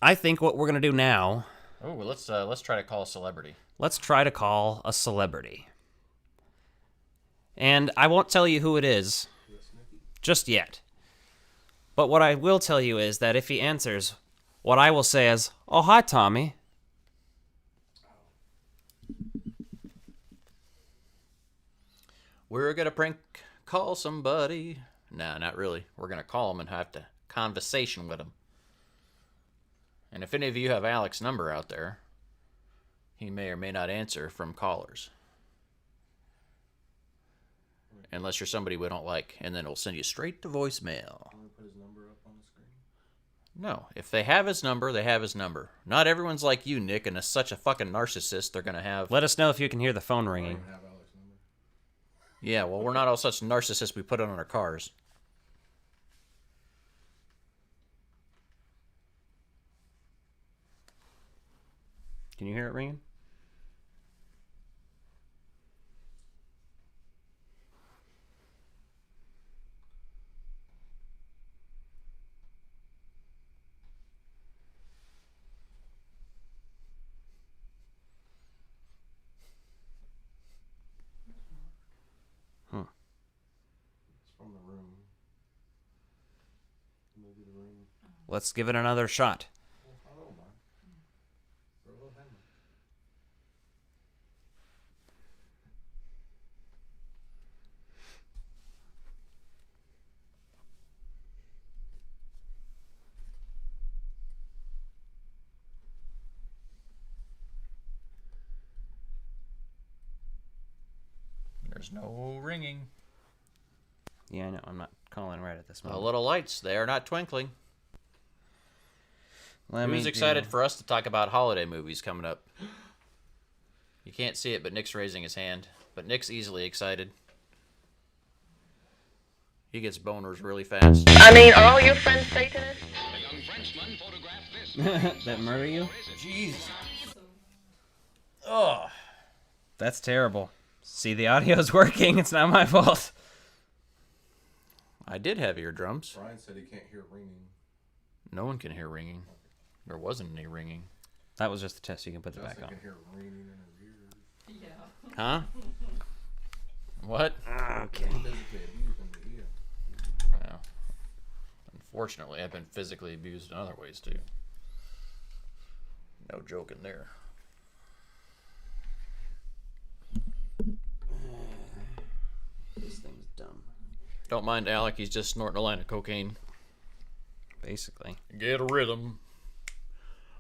[SPEAKER 3] I think what we're going to do now
[SPEAKER 1] Oh, let's try to call a celebrity.
[SPEAKER 3] Let's try to call a celebrity. And I won't tell you who it is just yet. But what I will tell you is that if he answers, what I will say is, "Oh, hi, Tommy."
[SPEAKER 1] We're gonna prank call somebody. Nah, not really. We're gonna call him and have to conversation with him. And if any of you have Alex's number out there, he may or may not answer from callers. Unless you're somebody we don't like, and then it'll send you straight to voicemail.
[SPEAKER 2] Can we put his number up on the screen?
[SPEAKER 1] No, if they have his number, they have his number. Not everyone's like you, Nick, and is such a fucking narcissist they're gonna have.
[SPEAKER 3] Let us know if you can hear the phone
[SPEAKER 2] I don't
[SPEAKER 3] ringing.
[SPEAKER 2] even have Alex's number.
[SPEAKER 1] Yeah, well, we're not all such narcissists we put it on our cars.
[SPEAKER 3] Can you hear it ringing?
[SPEAKER 2] It's from the room. Maybe the room.
[SPEAKER 3] Let's give it another shot.
[SPEAKER 2] Oh, hello, man. Hello, Henry.
[SPEAKER 1] There's no ringing.
[SPEAKER 3] Yeah, I know. I'm not calling right at this
[SPEAKER 1] The
[SPEAKER 3] moment.
[SPEAKER 1] little lights, they are not twinkling.
[SPEAKER 3] Let me
[SPEAKER 1] Who's
[SPEAKER 3] do-
[SPEAKER 1] excited for us to talk about holiday movies coming up? You can't see it, but Nick's raising his hand. But Nick's easily excited. He gets boners really fast.
[SPEAKER 6] I mean, are all your friends Satanists?
[SPEAKER 3] that murder you?
[SPEAKER 1] Jeez. Oh.
[SPEAKER 3] That's terrible. See, the audio's working. It's not my fault.
[SPEAKER 1] I did have eardrums.
[SPEAKER 2] Brian said he can't hear ringing.
[SPEAKER 1] No one can hear ringing. There wasn't any ringing.
[SPEAKER 3] That was just a test. You can put it back
[SPEAKER 2] Justin
[SPEAKER 3] on.
[SPEAKER 2] can hear ringing in his ears.
[SPEAKER 1] Huh? What?
[SPEAKER 3] Okay.
[SPEAKER 2] Physically abusing the ear.
[SPEAKER 1] Well, unfortunately, I've been physically abused in other ways, too. No joking there.
[SPEAKER 3] This thing's dumb.
[SPEAKER 1] Don't mind Alec, he's just snorting a line of cocaine.
[SPEAKER 3] Basically.
[SPEAKER 1] Get a rhythm.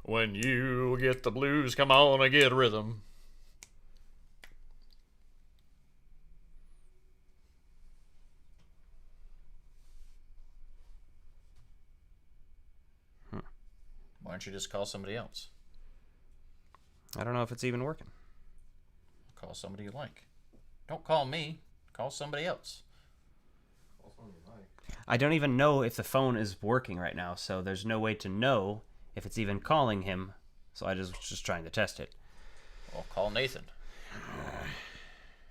[SPEAKER 1] When you get the blues, come on and get a rhythm. Why don't you just call somebody else?
[SPEAKER 3] I don't know if it's even working.
[SPEAKER 1] Call somebody you like. Don't call me. Call somebody else.
[SPEAKER 2] Call someone you like.
[SPEAKER 3] I don't even know if the phone is working right now, so there's no way to know if it's even calling him. So I just trying to test it.
[SPEAKER 1] Well, call Nathan.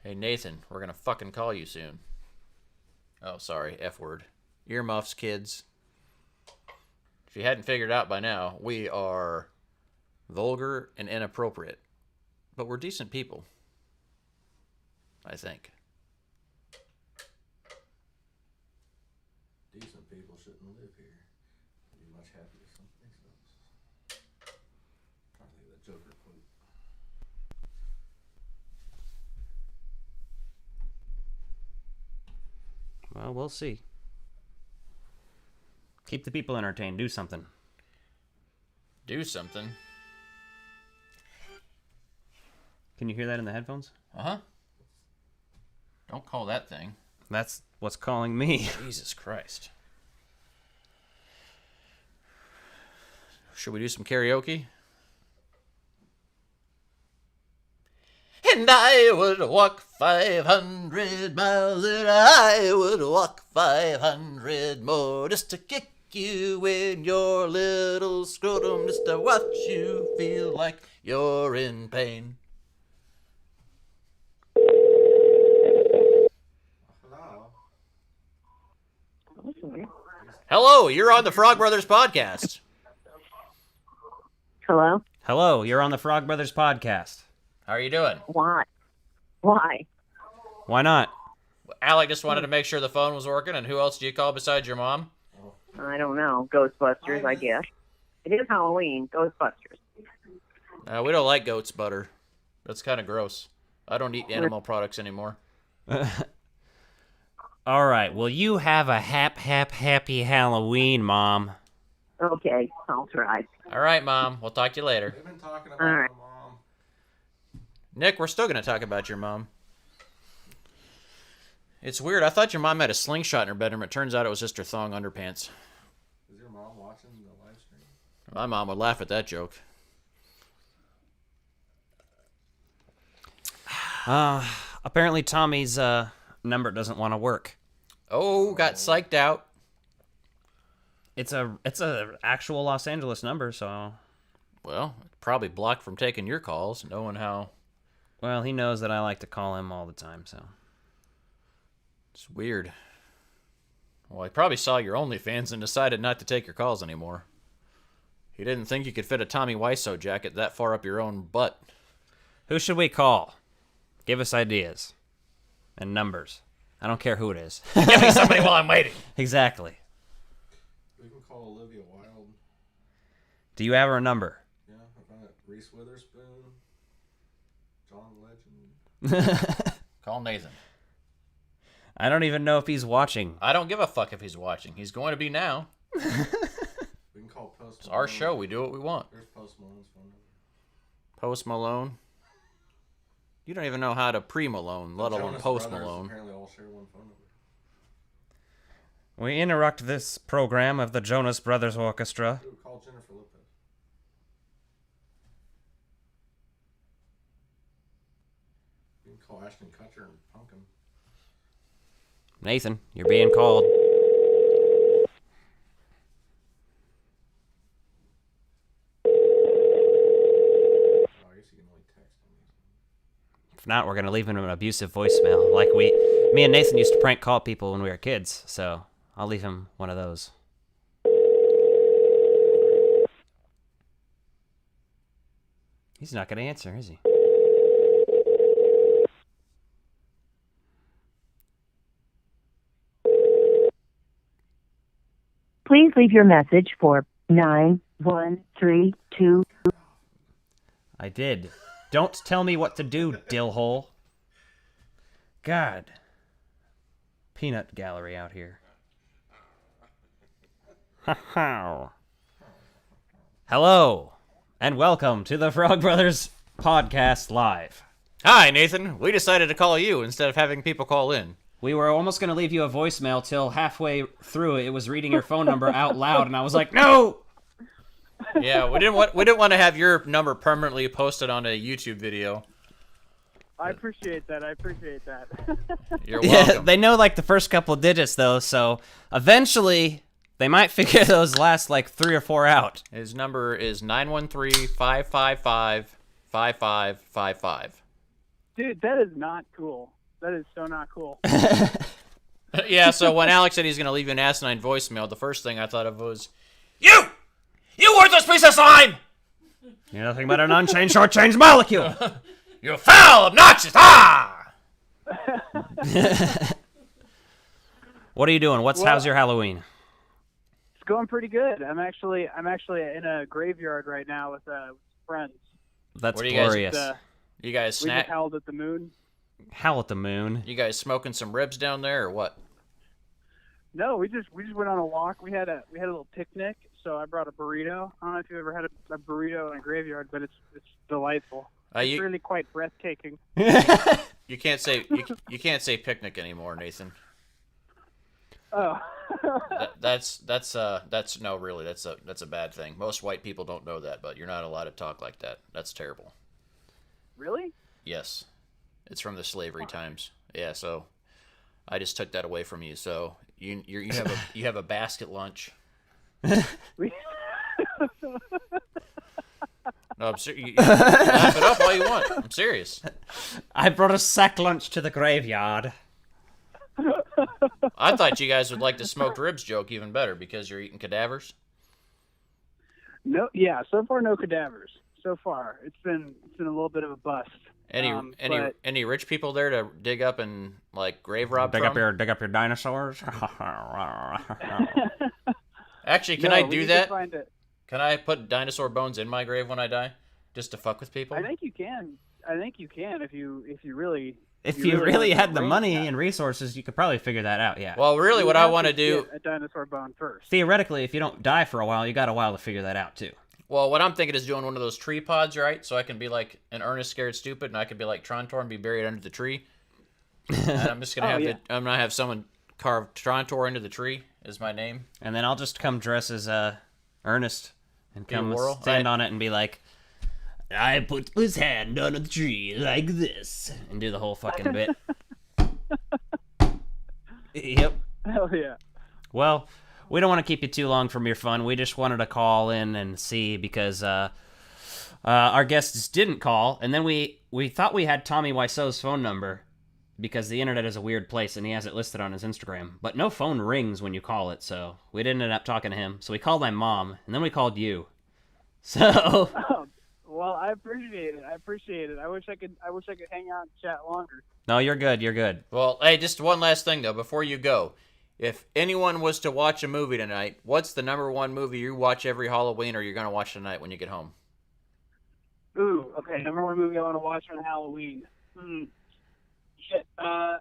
[SPEAKER 1] Hey, Nathan, we're gonna fucking call you soon. Oh, sorry, F word. Earmuffs, kids. If you hadn't figured out by now, we are vulgar and inappropriate. But we're decent people. I think.
[SPEAKER 2] Decent people shouldn't live here. I'd be much happier someplace else. Trying to think of that Joker quote.
[SPEAKER 3] Well, we'll see. Keep the people entertained. Do something.
[SPEAKER 1] Do something.
[SPEAKER 3] Can you hear that in the headphones?
[SPEAKER 1] Uh-huh. Don't call that thing.
[SPEAKER 3] That's what's calling me.
[SPEAKER 1] Jesus Christ. Should we do some karaoke? And I would walk 500 miles, and I would walk 500 more just to kick you in your little scrotum, just to watch you feel like you're in pain.
[SPEAKER 2] Hello.
[SPEAKER 1] Hello, you're on the Frog Brothers podcast.
[SPEAKER 6] Hello?
[SPEAKER 3] Hello, you're on the Frog Brothers podcast.
[SPEAKER 1] How are you doing?
[SPEAKER 7] Why? Why?
[SPEAKER 3] Why not?
[SPEAKER 1] Alec just wanted to make sure the phone was working, and who else do you call besides your mom?
[SPEAKER 7] I don't know. Ghostbusters, I guess. It is Halloween. Ghostbusters.
[SPEAKER 1] We don't like goat's butter. That's kind of gross. I don't eat animal products anymore.
[SPEAKER 3] All right, well, you have a happy Halloween, Mom.
[SPEAKER 7] Okay, I'll try.
[SPEAKER 1] All right, Mom. We'll talk to you later.
[SPEAKER 2] We've been talking
[SPEAKER 7] All
[SPEAKER 2] about
[SPEAKER 7] right.
[SPEAKER 2] my mom.
[SPEAKER 1] Nick, we're still going to talk about your mom. It's weird. I thought your mom had a slingshot in her bedroom. It turns out it was just her thong underpants.
[SPEAKER 2] Is your mom watching the live stream?
[SPEAKER 1] My mom would laugh at that joke.
[SPEAKER 3] Apparently Tommy's number doesn't want to work.
[SPEAKER 1] Oh, got psyched out.
[SPEAKER 3] It's a actual Los Angeles number, so
[SPEAKER 1] Well, probably blocked from taking your calls, knowing how
[SPEAKER 3] well, he knows that I like to call him all the time, so
[SPEAKER 1] it's weird. Well, he probably saw your OnlyFans and decided not to take your calls anymore. He didn't think you could fit a Tommy Wiseau jacket that far up your own butt.
[SPEAKER 3] who should we call? Give us ideas and numbers. I don't care who it is.
[SPEAKER 1] Give me somebody while I'm waiting.
[SPEAKER 3] Exactly.
[SPEAKER 2] We can call Olivia Wilde.
[SPEAKER 3] Do you have her number?
[SPEAKER 2] Yeah, I found it. Reese Witherspoon. John Legend.
[SPEAKER 1] Call Nathan.
[SPEAKER 3] I don't even know if he's watching.
[SPEAKER 1] I don't give a fuck if he's watching. He's going to be now.
[SPEAKER 2] We can call Post
[SPEAKER 1] It's
[SPEAKER 2] Malone.
[SPEAKER 1] our show. We do what we want.
[SPEAKER 2] There's Post Malone's phone number.
[SPEAKER 1] Post Malone. You don't even know how to pre-Malone, let alone
[SPEAKER 2] Jonas
[SPEAKER 1] Post
[SPEAKER 2] Brothers
[SPEAKER 1] Malone.
[SPEAKER 2] Apparently all share one phone number.
[SPEAKER 3] We interrupt this program of the Jonas Brothers Orchestra.
[SPEAKER 2] Ooh, call Jennifer Lopez. You can call Ashton Kutcher and punk him.
[SPEAKER 3] Nathan, you're being called.
[SPEAKER 2] Oh, I guess you can only text him.
[SPEAKER 3] If not, we're gonna leave him an abusive voicemail, like me and Nathan used to prank call people when we were kids. So I'll leave him one of those. He's not gonna answer, is he?
[SPEAKER 7] Please leave your message for 9132.
[SPEAKER 3] I did. Don't tell me what to do, dillhole. God. Peanut gallery out here. Hello, and welcome to the Frog Brothers Podcast Live.
[SPEAKER 1] Hi, Nathan. We decided to call you instead of having people call in.
[SPEAKER 3] We were almost going to leave you a voicemail till halfway through it was reading your phone number out loud, and I was like, no!
[SPEAKER 1] Yeah, we didn't want to have your number permanently posted on a YouTube video.
[SPEAKER 5] I appreciate that.
[SPEAKER 1] You're
[SPEAKER 3] Yeah,
[SPEAKER 1] welcome.
[SPEAKER 3] they know like the first couple digits, though, so eventually they might figure those last like 3 or 4 out.
[SPEAKER 1] His number is 913-555-5555.
[SPEAKER 5] Dude, that is not cool. That is so not cool.
[SPEAKER 1] Yeah, so when Alex said he's going to leave you an asinine voicemail, the first thing I thought of was, You worthless piece of slime!
[SPEAKER 3] You're nothing but an unchanged, short-changed molecule!
[SPEAKER 1] You foul, obnoxious,
[SPEAKER 3] What are you doing? How's your Halloween?
[SPEAKER 5] It's going pretty good. I'm actually in a graveyard right now with friends.
[SPEAKER 3] That's
[SPEAKER 1] What do you guys-
[SPEAKER 3] glorious.
[SPEAKER 1] You guys
[SPEAKER 5] We just
[SPEAKER 1] snack?
[SPEAKER 5] howled at the moon.
[SPEAKER 3] Howl at the moon.
[SPEAKER 1] You guys smoking some ribs down there or what?
[SPEAKER 5] No, we just went on a walk. We had a little picnic. So I brought a burrito. I don't know if you ever had a burrito in a graveyard, but it's delightful. It's
[SPEAKER 1] You
[SPEAKER 5] really quite breathtaking.
[SPEAKER 1] can't say you can't say picnic anymore, Nathan.
[SPEAKER 5] Oh.
[SPEAKER 1] That's no, really, that's a bad thing. Most white people don't know that, but you're not allowed to talk like that. That's terrible.
[SPEAKER 5] Really?
[SPEAKER 1] Yes, it's from the slavery times. Yeah, so I just took that away from you. So you have a basket lunch.
[SPEAKER 5] We-
[SPEAKER 1] No, I'm serious. You laugh it up all you want. I'm serious.
[SPEAKER 3] I brought a sack lunch to the graveyard.
[SPEAKER 1] I thought you guys would like the smoked ribs joke even better because you're eating cadavers.
[SPEAKER 5] No, yeah. So far, no cadavers. so far. It's been a little bit of a bust. But-
[SPEAKER 1] Any rich people there to dig up and like grave rob
[SPEAKER 3] dig
[SPEAKER 1] from?
[SPEAKER 3] up your dinosaurs.
[SPEAKER 1] Actually, can
[SPEAKER 5] No,
[SPEAKER 1] I
[SPEAKER 5] we
[SPEAKER 1] do
[SPEAKER 5] need to
[SPEAKER 1] that?
[SPEAKER 5] find it.
[SPEAKER 1] Can I put dinosaur bones in my grave when I die, just to fuck with people?
[SPEAKER 5] I think you can. If you really.
[SPEAKER 3] If you really
[SPEAKER 5] want
[SPEAKER 3] had
[SPEAKER 5] to
[SPEAKER 3] the
[SPEAKER 5] raise
[SPEAKER 3] money
[SPEAKER 5] that.
[SPEAKER 3] and resources, you could probably figure that out. Yeah.
[SPEAKER 1] Well, really,
[SPEAKER 5] You
[SPEAKER 1] what I
[SPEAKER 5] have
[SPEAKER 1] want to do.
[SPEAKER 5] get a dinosaur bone first.
[SPEAKER 3] Theoretically, if you don't die for a while, you got a while to figure that out too.
[SPEAKER 1] Well, what I'm thinking is doing one of those tree pods, right? So I can be like an Ernest Scared Stupid, and I could be like Trontor and be buried under the tree. And I'm just gonna have
[SPEAKER 5] yeah.
[SPEAKER 1] I'm gonna have someone carve Trontor into the tree as my name.
[SPEAKER 3] And then I'll just come dress as Ernest and
[SPEAKER 1] Be a
[SPEAKER 3] come
[SPEAKER 1] Whirl?
[SPEAKER 3] stand on it and be like, I put his hand on the tree like this, and do the whole fucking bit. Yep.
[SPEAKER 5] Hell yeah.
[SPEAKER 3] Well, we don't want to keep you too long from your fun. We just wanted to call in and see because our guests didn't call, and then we thought we had Tommy Wiseau's phone number because the internet is a weird place and he has it listed on his Instagram. But no phone rings when you call it, so we didn't end up talking to him. So we called my mom, and then we called you. So
[SPEAKER 5] Well, I appreciate it. I wish I could hang out and chat longer.
[SPEAKER 3] no, you're good. You're good.
[SPEAKER 1] Well, hey, just one last thing though before you go. If anyone was to watch a movie tonight, what's the number one movie you watch every Halloween or you're gonna watch tonight when you get home?
[SPEAKER 5] Ooh, okay. Number one movie I want to watch on Halloween. Shit.
[SPEAKER 1] I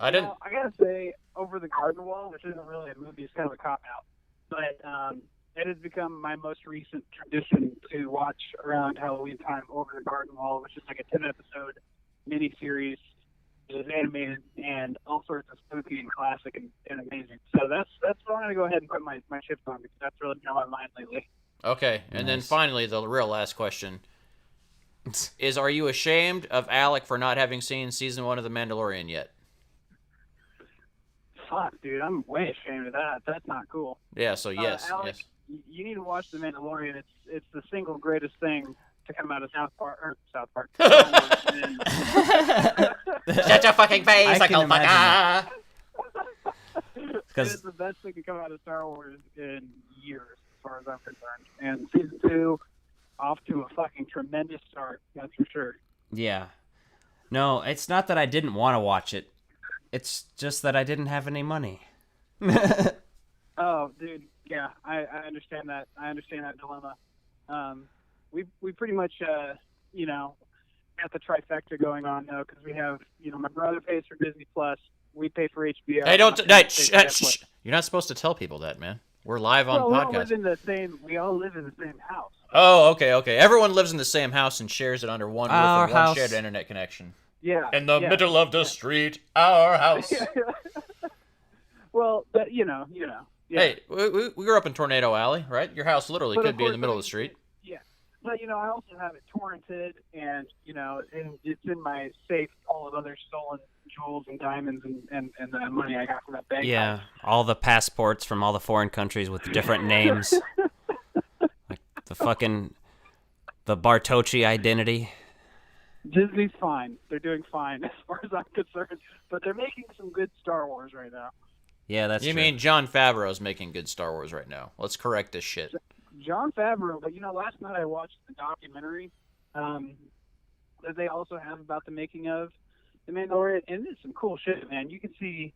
[SPEAKER 1] didn't.
[SPEAKER 5] Well, I gotta say, Over the Garden Wall, which isn't really a movie, it's kind of a cop out, but it has become my most recent tradition to watch around Halloween time. Over the Garden Wall, which is like a 10-episode miniseries. It is animated and all sorts of spooky and classic and amazing. So that's what I'm gonna go ahead and put my chips on because that's really been on my mind lately.
[SPEAKER 1] Okay, and then
[SPEAKER 3] Nice.
[SPEAKER 1] finally the real last question is: are you ashamed of Alec for not having seen season 1 of The Mandalorian yet?
[SPEAKER 5] Fuck, dude, I'm way ashamed of that. That's not cool.
[SPEAKER 1] Yeah. So yes,
[SPEAKER 5] Alec,
[SPEAKER 1] yes.
[SPEAKER 5] you need to watch The Mandalorian. It's the single greatest thing to come out of South Park. And-
[SPEAKER 1] Shut your fucking face,
[SPEAKER 3] I
[SPEAKER 1] like
[SPEAKER 3] can
[SPEAKER 1] a
[SPEAKER 3] imagine
[SPEAKER 5] It
[SPEAKER 3] Because
[SPEAKER 5] is the best thing to come out of Star Wars in years, as far as I'm concerned. And season 2, off to a fucking tremendous start. That's for sure.
[SPEAKER 3] yeah, no, it's not that I didn't want to watch it. It's just that I didn't have any money.
[SPEAKER 5] Oh, dude, yeah, I understand that. I understand that dilemma. We pretty much, got the trifecta going on though, because we have, my brother pays for Disney Plus, we pay for HBO.
[SPEAKER 1] Hey, don't.
[SPEAKER 5] my parents
[SPEAKER 1] Hey,
[SPEAKER 5] pay for
[SPEAKER 1] shh,
[SPEAKER 5] Netflix.
[SPEAKER 1] shh. You're not supposed to tell people that, man. We're live on
[SPEAKER 5] Well,
[SPEAKER 1] podcast.
[SPEAKER 5] we all live in the same house.
[SPEAKER 1] Oh, okay. Everyone lives in the same house and shares it under one roof
[SPEAKER 3] Our
[SPEAKER 1] and one
[SPEAKER 3] house.
[SPEAKER 1] shared internet connection.
[SPEAKER 5] Yeah.
[SPEAKER 1] In the
[SPEAKER 5] yeah.
[SPEAKER 1] middle of the street, our house.
[SPEAKER 5] Well, but, Yeah.
[SPEAKER 1] Hey, we grew up in Tornado Alley, right? Your house literally
[SPEAKER 5] But
[SPEAKER 1] could
[SPEAKER 5] of
[SPEAKER 1] be in the
[SPEAKER 5] course,
[SPEAKER 1] middle
[SPEAKER 5] I
[SPEAKER 1] of the street.
[SPEAKER 5] Yeah. But, I also have it torrented, and, and it's in my safe full of other stolen jewels and diamonds and the money I got from that bank.
[SPEAKER 3] Yeah, all the passports from all the foreign countries with different names. Like the Bartocci identity.
[SPEAKER 5] Disney's fine. They're doing fine as far as I'm concerned. But they're making some good Star Wars right now.
[SPEAKER 3] Yeah, that's
[SPEAKER 1] You
[SPEAKER 3] true.
[SPEAKER 1] mean John Favreau's making good Star Wars right now? Let's correct this shit.
[SPEAKER 5] John Favreau, but last night I watched the documentary that they also have about the making of The Mandalorian, and it's some cool shit, man. You can see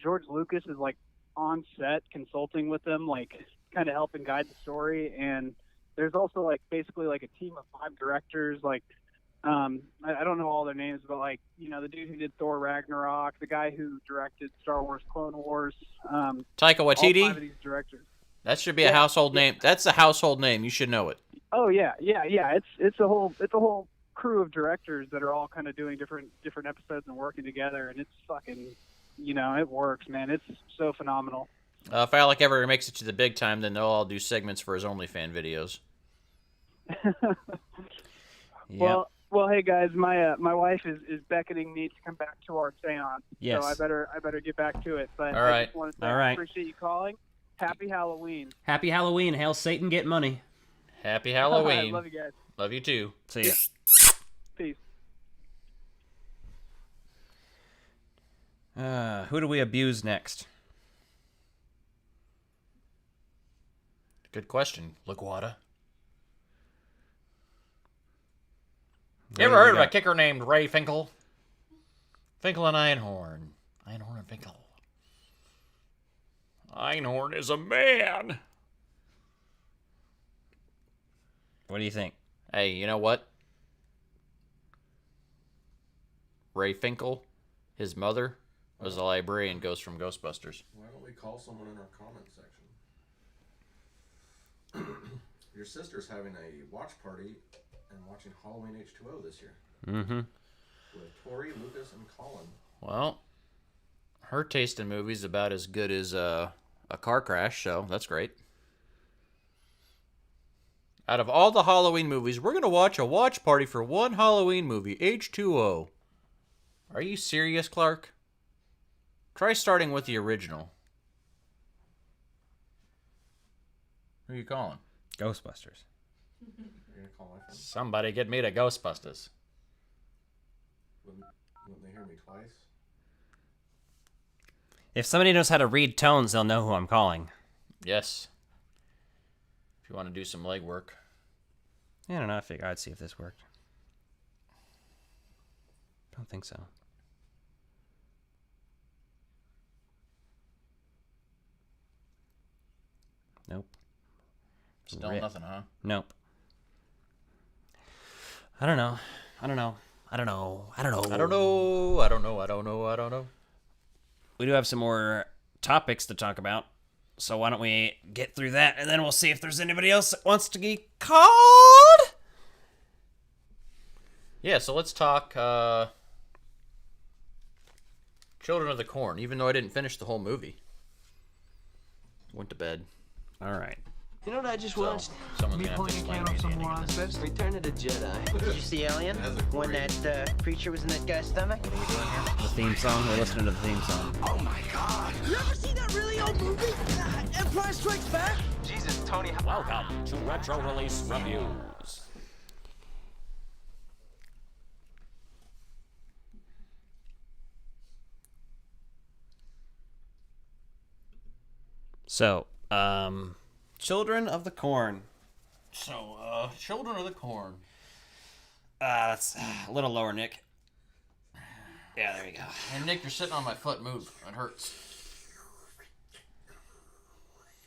[SPEAKER 5] George Lucas is like on set consulting with them, like kind of helping guide the story, and there's also like basically like a team of 5 directors, like I don't know all their names, but like the dude who did Thor Ragnarok, the guy who directed Star Wars Clone Wars,
[SPEAKER 1] Taika
[SPEAKER 5] all 5 of
[SPEAKER 1] Waititi?
[SPEAKER 5] these directors.
[SPEAKER 1] That should be a household name. That's a household name. You should know it.
[SPEAKER 5] Oh yeah. It's a whole crew of directors that are all kind of doing different episodes and working together, and it's fucking, it works, man. It's so phenomenal.
[SPEAKER 1] If Alec ever makes it to the big time, then they'll all do segments for his OnlyFans videos.
[SPEAKER 3] Yep.
[SPEAKER 5] Well, hey guys, my wife is beckoning me to come back to our seance.
[SPEAKER 3] Yes.
[SPEAKER 5] So I better get back to it. But
[SPEAKER 1] All
[SPEAKER 5] I
[SPEAKER 1] right.
[SPEAKER 5] just want to say
[SPEAKER 3] All right.
[SPEAKER 5] I appreciate you calling. Happy Halloween.
[SPEAKER 3] Happy Halloween. Hail Satan, get money.
[SPEAKER 1] Happy
[SPEAKER 5] I
[SPEAKER 1] Halloween.
[SPEAKER 5] love you guys.
[SPEAKER 1] Love you too.
[SPEAKER 3] See ya.
[SPEAKER 5] Peace.
[SPEAKER 3] Who do we abuse next?
[SPEAKER 1] Good question, LaGuardia. You ever heard of a kicker named Ray Finkel? Finkel and Einhorn. Einhorn and Finkel. Einhorn is a man.
[SPEAKER 3] What do you think?
[SPEAKER 1] Hey, you know what? Ray Finkel, his mother, was a librarian ghost from Ghostbusters.
[SPEAKER 2] Why don't we call someone in our comment section? Your sister's having a watch party and watching Halloween H2O this year.
[SPEAKER 3] Mm-hmm.
[SPEAKER 2] With Tori, Lucas, and Colin.
[SPEAKER 1] Well, her taste in movies about as good as a car crash, so that's great. Out of all the Halloween movies, we're going to watch a watch party for one Halloween movie, H2O. Are you serious, Clark? Try starting with the original. Who are you calling?
[SPEAKER 3] Ghostbusters.
[SPEAKER 2] You're going to call my friend?
[SPEAKER 1] Somebody get me to Ghostbusters.
[SPEAKER 2] Wouldn't they hear me twice?
[SPEAKER 3] If somebody knows how to read tones, they'll know who I'm calling.
[SPEAKER 1] Yes. If you want to do some legwork.
[SPEAKER 3] I don't know. I figured I'd see if this worked. Don't think so. Nope.
[SPEAKER 1] Still
[SPEAKER 3] Rip.
[SPEAKER 1] nothing, huh?
[SPEAKER 3] Nope. I don't know. I don't know. I don't know. I don't know.
[SPEAKER 1] I don't know. I don't know. I don't know. I don't know.
[SPEAKER 3] We do have some more topics to talk about. So why don't we get through that, and then we'll see if there's anybody else that wants to get called?
[SPEAKER 1] Yeah, so let's talk Children of the Corn, even though I didn't finish the whole movie. Went to bed.
[SPEAKER 3] All right.
[SPEAKER 8] You know what I just
[SPEAKER 1] So,
[SPEAKER 8] watched?
[SPEAKER 1] someone's going to have to explain to me the ending of this.
[SPEAKER 8] Return of the Jedi.
[SPEAKER 4] Did you see Alien? When that creature was in that guy's stomach?
[SPEAKER 3] The theme song. We're listening to the theme song.
[SPEAKER 8] Oh my god! You ever seen that really old movie? Empire Strikes Back? Jesus, Tony.
[SPEAKER 1] Welcome to Retro Release Reviews.
[SPEAKER 3] So, Children of the Corn.
[SPEAKER 1] So, Children of the Corn.
[SPEAKER 3] That's a little lower, Nick. Yeah, there you go.
[SPEAKER 1] And Nick, you're sitting on my foot. Move. It hurts.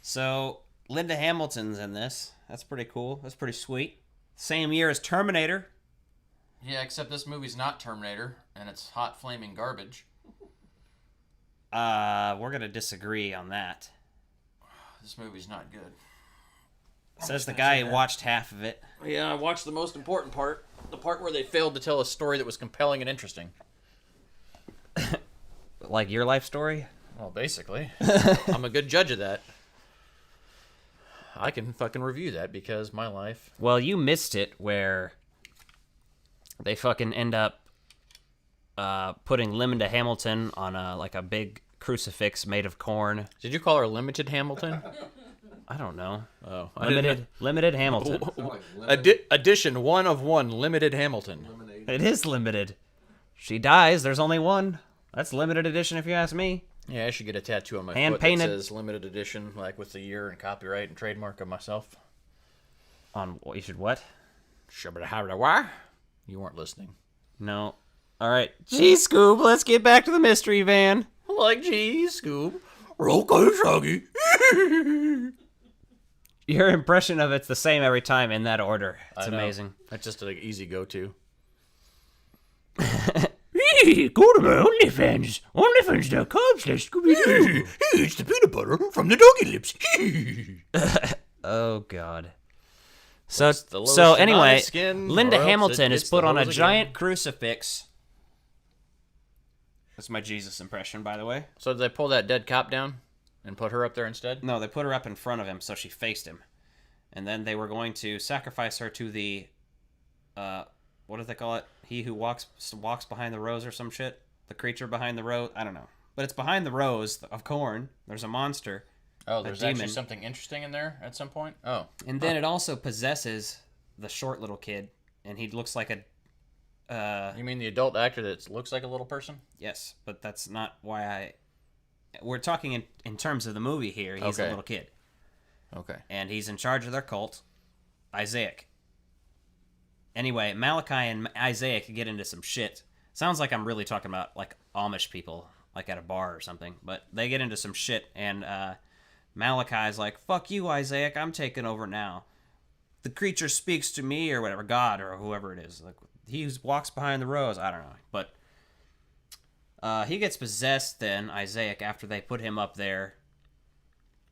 [SPEAKER 3] So, Linda Hamilton's in this. That's pretty cool. That's pretty sweet. Same year as Terminator.
[SPEAKER 1] Yeah, except this movie's not Terminator, and it's hot flaming garbage.
[SPEAKER 3] We're gonna disagree on that.
[SPEAKER 1] This movie's not good.
[SPEAKER 3] Says the guy who watched half of it.
[SPEAKER 1] Yeah, I watched the most important part. The part where they failed to tell a story that was compelling and interesting.
[SPEAKER 3] Like your life story?
[SPEAKER 1] Well, basically. I'm a good judge of that. I can fucking review that because my life...
[SPEAKER 3] Well, you missed it where they fucking end up putting Linda Hamilton on a big crucifix made of corn.
[SPEAKER 1] Did you call her Limited Hamilton?
[SPEAKER 3] I don't know.
[SPEAKER 1] Oh, I didn't
[SPEAKER 3] Limited Hamilton.
[SPEAKER 2] Sound like
[SPEAKER 1] Edition 1 of 1, Limited Hamilton.
[SPEAKER 2] lemonade.
[SPEAKER 3] It is limited. She dies. There's only one. That's limited edition if you ask me.
[SPEAKER 1] Yeah, I should get a tattoo on my
[SPEAKER 3] Hand
[SPEAKER 1] foot
[SPEAKER 3] painted.
[SPEAKER 1] that says limited edition, like with the year and copyright and trademark of myself.
[SPEAKER 3] On what you should what?
[SPEAKER 1] Shabba-da-habba-da-wah. You weren't listening.
[SPEAKER 3] No. All right. Gee, Scoob, let's get back to the mystery van.
[SPEAKER 1] Like, geez, Scoob. Okay, Shaggy.
[SPEAKER 3] Your impression of it's the same every time in that order. It's
[SPEAKER 1] I know.
[SPEAKER 3] amazing.
[SPEAKER 1] That's just an easy go-to.
[SPEAKER 3] Go to my OnlyFans. OnlyFans.com/Scooby-Doo.
[SPEAKER 1] It's the peanut butter from the doggy lips.
[SPEAKER 3] Oh, God. So,
[SPEAKER 1] the lowest
[SPEAKER 3] so
[SPEAKER 1] amount
[SPEAKER 3] anyway,
[SPEAKER 1] of skin,
[SPEAKER 3] Linda
[SPEAKER 1] or else
[SPEAKER 3] Hamilton
[SPEAKER 1] it
[SPEAKER 3] is
[SPEAKER 1] gets
[SPEAKER 3] put
[SPEAKER 1] the
[SPEAKER 3] on a
[SPEAKER 1] hose
[SPEAKER 3] giant
[SPEAKER 1] again.
[SPEAKER 3] crucifix. That's my Jesus impression, by the way.
[SPEAKER 1] So did they pull that dead cop down and put her up there instead?
[SPEAKER 3] No, they put her up in front of him so she faced him. And then they were going to sacrifice her to the, what do they call it? He who walks behind the rose or some shit? The creature behind the rose? I don't know. But it's behind the rose of corn. There's a monster.
[SPEAKER 1] Oh, there's
[SPEAKER 3] demon.
[SPEAKER 1] actually something interesting in there at some point? Oh.
[SPEAKER 3] And then it also possesses the short little kid. And he looks like a...
[SPEAKER 1] You mean the adult actor that looks like a little person?
[SPEAKER 3] Yes, but that's not why I... We're talking in terms of the movie here. He's a
[SPEAKER 1] Okay.
[SPEAKER 3] little kid.
[SPEAKER 1] Okay.
[SPEAKER 3] And he's in charge of their cult, Isaac. Anyway, Malachi and Isaiah could get into some shit. Sounds like I'm really talking about like Amish people, like at a bar or something. But they get into some shit, and Malachi's like, "Fuck you, Isaiah. I'm taking over now. The creature speaks to me, or whatever, God or whoever it is. Like he walks behind the rose. I don't know, but." He gets possessed then, Isaac, after they put him up there.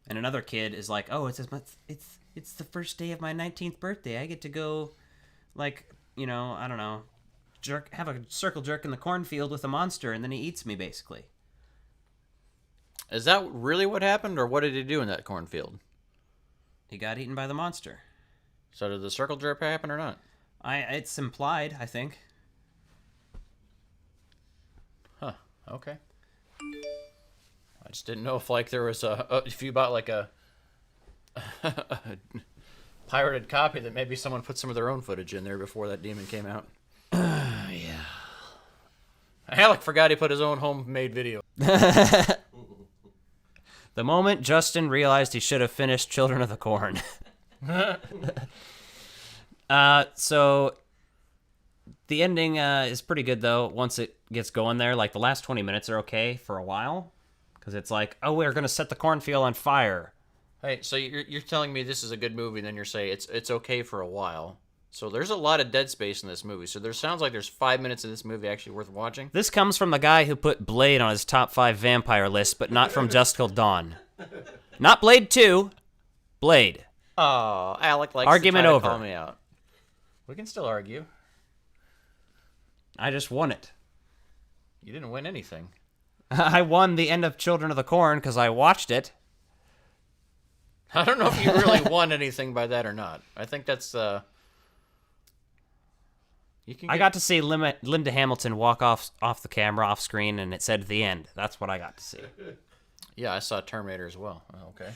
[SPEAKER 3] And another kid is like, "Oh, it's the first day of my 19th birthday. I get to go, like, you know, I don't know, have a circle jerk in the cornfield with a monster, and then he eats me, basically."
[SPEAKER 1] Is that really what happened, or what did he do in that cornfield?
[SPEAKER 3] He got eaten by the monster.
[SPEAKER 1] So did the circle jerk happen or not?
[SPEAKER 3] It's implied, I think.
[SPEAKER 1] Huh. Okay. I just didn't know if like there was if you bought like a pirated copy that maybe someone put some of their own footage in there before that demon came out.
[SPEAKER 3] Yeah.
[SPEAKER 1] Alec forgot he put his own homemade video.
[SPEAKER 3] The moment Justin realized he should have finished Children of the Corn. So the ending is pretty good, though, once it gets going there. Like, the last 20 minutes are okay for a while, because it's like, oh, we're going to set the cornfield on fire.
[SPEAKER 1] Hey, so you're telling me this is a good movie, and then you're saying it's okay for a while. So there's a lot of dead space in this movie. So there sounds like there's 5 minutes of this movie actually worth watching.
[SPEAKER 3] This comes from the guy who put Blade on his top 5 vampire list, but not from Dusk Till Dawn. Not Blade 2, Blade.
[SPEAKER 1] Oh, Alec likes
[SPEAKER 3] Argument
[SPEAKER 1] to try
[SPEAKER 3] over.
[SPEAKER 1] to call me out. We can still argue.
[SPEAKER 3] I just won it.
[SPEAKER 1] You didn't win anything.
[SPEAKER 3] I won the end of Children of the Corn because I watched it.
[SPEAKER 1] I don't know if you really won anything by that or not. I think that's
[SPEAKER 3] I got to see Linda Hamilton walk off the camera, off screen, and it said the end. That's what I got to see.
[SPEAKER 1] Yeah, I saw Terminator as well. Oh, okay.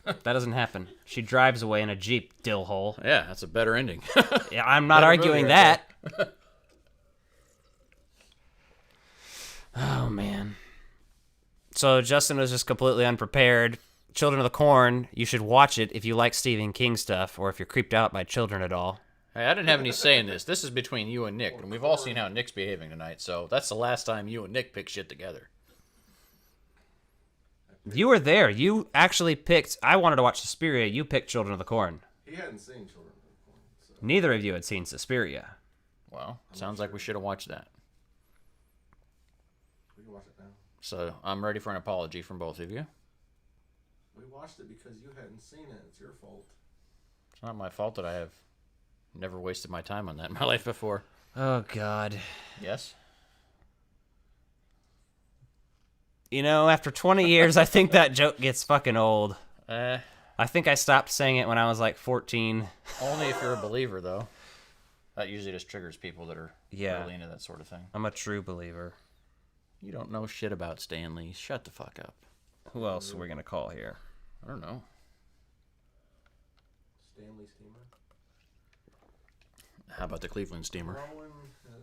[SPEAKER 3] That doesn't happen. She drives away in a Jeep, dillhole.
[SPEAKER 1] Yeah, that's a better ending.
[SPEAKER 3] Yeah, I'm not
[SPEAKER 1] Better
[SPEAKER 3] arguing
[SPEAKER 1] movie right
[SPEAKER 3] that. Oh, man. So Justin was just completely unprepared. Children of the Corn, you should watch it if you like Stephen King stuff, or if you're creeped out by children at all.
[SPEAKER 1] Hey, I didn't have any say in this. This is between you and Nick, and we've all seen how Nick's behaving tonight, so that's the last time you and Nick pick shit together.
[SPEAKER 3] You were there. You actually picked... I wanted to watch Suspiria. You picked Children of the Corn.
[SPEAKER 2] He hadn't seen Children of the Corn, so
[SPEAKER 3] Neither of you had seen Suspiria.
[SPEAKER 1] Well, sounds like we should have watched that.
[SPEAKER 2] we can watch it now.
[SPEAKER 1] So I'm ready for an apology from both of you.
[SPEAKER 2] We watched it because you hadn't seen it. It's your fault.
[SPEAKER 1] It's not my fault that I have never wasted my time on that in my life before.
[SPEAKER 3] Oh, God.
[SPEAKER 1] Yes?
[SPEAKER 3] You know, after 20 years, I think that joke gets fucking old.
[SPEAKER 1] Eh,
[SPEAKER 3] I think I stopped saying it when I was like 14.
[SPEAKER 1] only if you're a believer, though. That usually just triggers people that are
[SPEAKER 3] Yeah.
[SPEAKER 1] really into that sort of thing.
[SPEAKER 3] I'm a true believer.
[SPEAKER 1] You don't know shit about Stanley. Shut the fuck up.
[SPEAKER 3] Who else are we going to call here?
[SPEAKER 1] I don't know.
[SPEAKER 2] Stanley Steamer.
[SPEAKER 1] How about the Cleveland Steamer?
[SPEAKER 2] No one has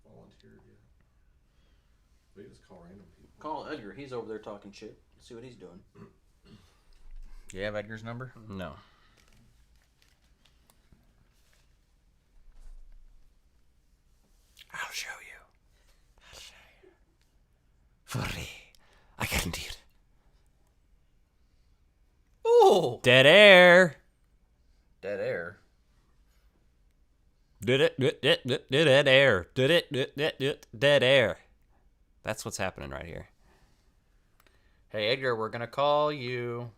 [SPEAKER 2] volunteered yet. We just call random people.
[SPEAKER 1] Call Edgar. He's over there talking shit. Let's see what he's doing. Do you have Edgar's number?
[SPEAKER 3] No.
[SPEAKER 8] I'll show you. Furry. I guarantee it.
[SPEAKER 1] Ooh!
[SPEAKER 3] Dead air.
[SPEAKER 1] Dead air.
[SPEAKER 3] Dead air. Dead air. That's what's happening right here.
[SPEAKER 1] Hey, Edgar, we're going to call you.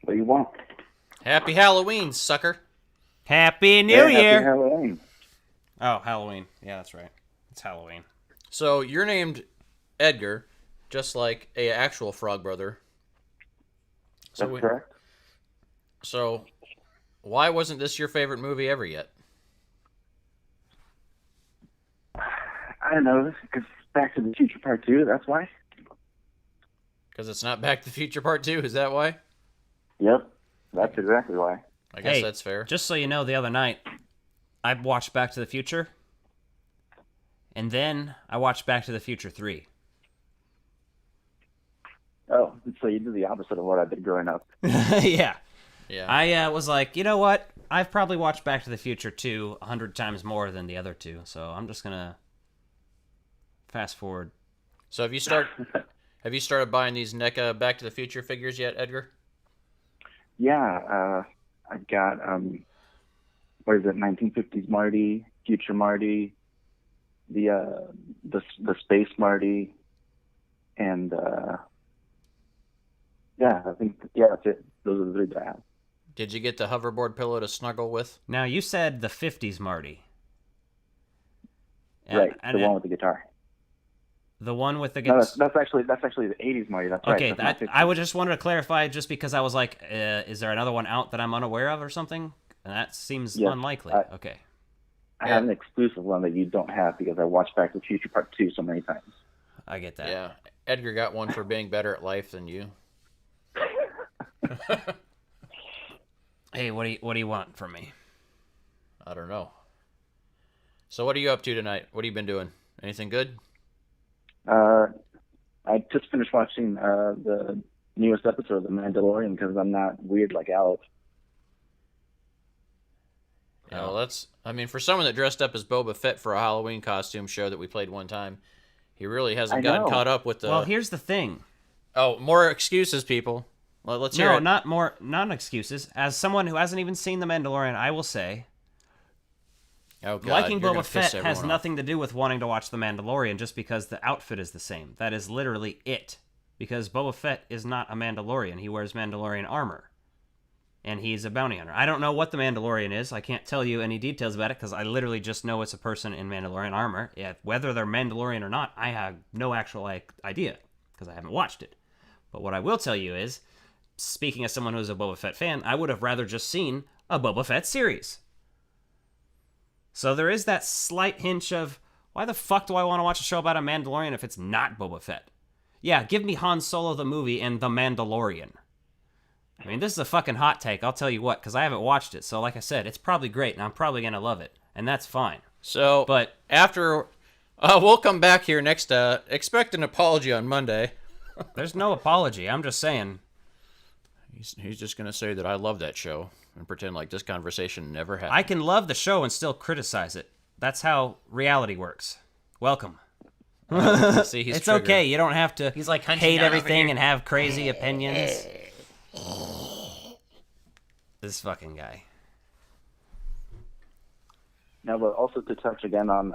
[SPEAKER 9] What do you want?
[SPEAKER 1] Happy Halloween, sucker.
[SPEAKER 3] Happy New
[SPEAKER 9] Happy
[SPEAKER 3] Year.
[SPEAKER 9] Halloween.
[SPEAKER 3] Oh, Halloween. Yeah, that's right. It's Halloween.
[SPEAKER 1] So you're named Edgar, just like a actual Frog Brother.
[SPEAKER 9] That's correct.
[SPEAKER 1] So why wasn't this your favorite movie ever yet?
[SPEAKER 9] I don't know, because Back to the Future Part 2, that's why?
[SPEAKER 1] Because it's not Back to the Future Part 2, is that why?
[SPEAKER 9] Yep, that's exactly why.
[SPEAKER 1] I guess
[SPEAKER 3] Hey,
[SPEAKER 1] that's fair.
[SPEAKER 3] Just so you know, the other night, I watched Back to the Future, and then I watched Back to the Future 3.
[SPEAKER 9] Oh, so you did the opposite of what I did growing up.
[SPEAKER 3] Yeah.
[SPEAKER 1] Yeah.
[SPEAKER 3] I was like, you know what? I've probably watched Back to the Future 2 100 times more than the other two, so I'm just gonna fast forward.
[SPEAKER 1] So have you started buying these NECA Back to the Future figures yet, Edgar?
[SPEAKER 9] Yeah, I've got, what is it, 1950s Marty, Future Marty, the Space Marty, and, yeah, I think, yeah, that's it. Those are the three that I have.
[SPEAKER 1] Did you get the hoverboard pillow to snuggle with?
[SPEAKER 3] Now, you said the 50s Marty.
[SPEAKER 9] Right, the one with the guitar.
[SPEAKER 3] The one with the
[SPEAKER 9] No,
[SPEAKER 3] guitar.
[SPEAKER 9] that's actually the 80s Marty. That's
[SPEAKER 3] Okay,
[SPEAKER 9] right. That's not
[SPEAKER 3] I would just wanted to clarify just because I was like, is there another one out that I'm unaware of or something? And that seems
[SPEAKER 9] Yes,
[SPEAKER 3] unlikely. Okay.
[SPEAKER 9] I have an exclusive one that you don't have because I watched Back to the Future Part 2 so many times.
[SPEAKER 3] I get that.
[SPEAKER 1] Yeah. Edgar got one for being better at life than you.
[SPEAKER 3] Hey, what do you want from me?
[SPEAKER 1] I don't know. So what are you up to tonight? What have you been doing? Anything good?
[SPEAKER 9] I just finished watching the newest episode of The Mandalorian because I'm not weird like Alex.
[SPEAKER 1] Yeah, well, for someone that dressed up as Boba Fett for a Halloween costume show that we played one time, he really hasn't gotten caught up with the...
[SPEAKER 3] Well, here's the thing.
[SPEAKER 1] Oh, more excuses, people. Well, let's hear it.
[SPEAKER 3] Not excuses. As someone who hasn't even seen The Mandalorian, I will say,
[SPEAKER 1] oh, God,
[SPEAKER 3] liking
[SPEAKER 1] you're
[SPEAKER 3] Boba
[SPEAKER 1] gonna piss
[SPEAKER 3] Fett has
[SPEAKER 1] everyone off.
[SPEAKER 3] nothing to do with wanting to watch The Mandalorian just because the outfit is the same. That is literally it. Because Boba Fett is not a Mandalorian. He wears Mandalorian armor. And he's a bounty hunter. I don't know what the Mandalorian is. I can't tell you any details about it because I literally just know it's a person in Mandalorian armor. Yeah, whether they're Mandalorian or not, I have no actual idea because I haven't watched it. But what I will tell you is, speaking as someone who's a Boba Fett fan, I would have rather just seen a Boba Fett series. So there is that slight hinge of, why the fuck do I want to watch a show about a Mandalorian if it's not Boba Fett? Yeah, give me Han Solo the movie and The Mandalorian. I mean, this is a fucking hot take, I'll tell you what, because I haven't watched it. So like I said, it's probably great, and I'm probably going to love it. And that's fine.
[SPEAKER 1] So,
[SPEAKER 3] But
[SPEAKER 1] after... we'll come back here next... expect an apology on Monday.
[SPEAKER 3] there's no apology. I'm just saying.
[SPEAKER 1] He's just going to say that I love that show and pretend like this conversation never happened.
[SPEAKER 3] I can love the show and still criticize it. That's how reality works. Welcome.
[SPEAKER 1] See, he's
[SPEAKER 3] It's
[SPEAKER 1] triggered.
[SPEAKER 3] okay. You don't have to
[SPEAKER 4] He's like hunching
[SPEAKER 3] hate
[SPEAKER 4] down over
[SPEAKER 3] everything
[SPEAKER 4] here.
[SPEAKER 3] and have crazy opinions. This fucking guy.
[SPEAKER 9] Now, but also to touch again on,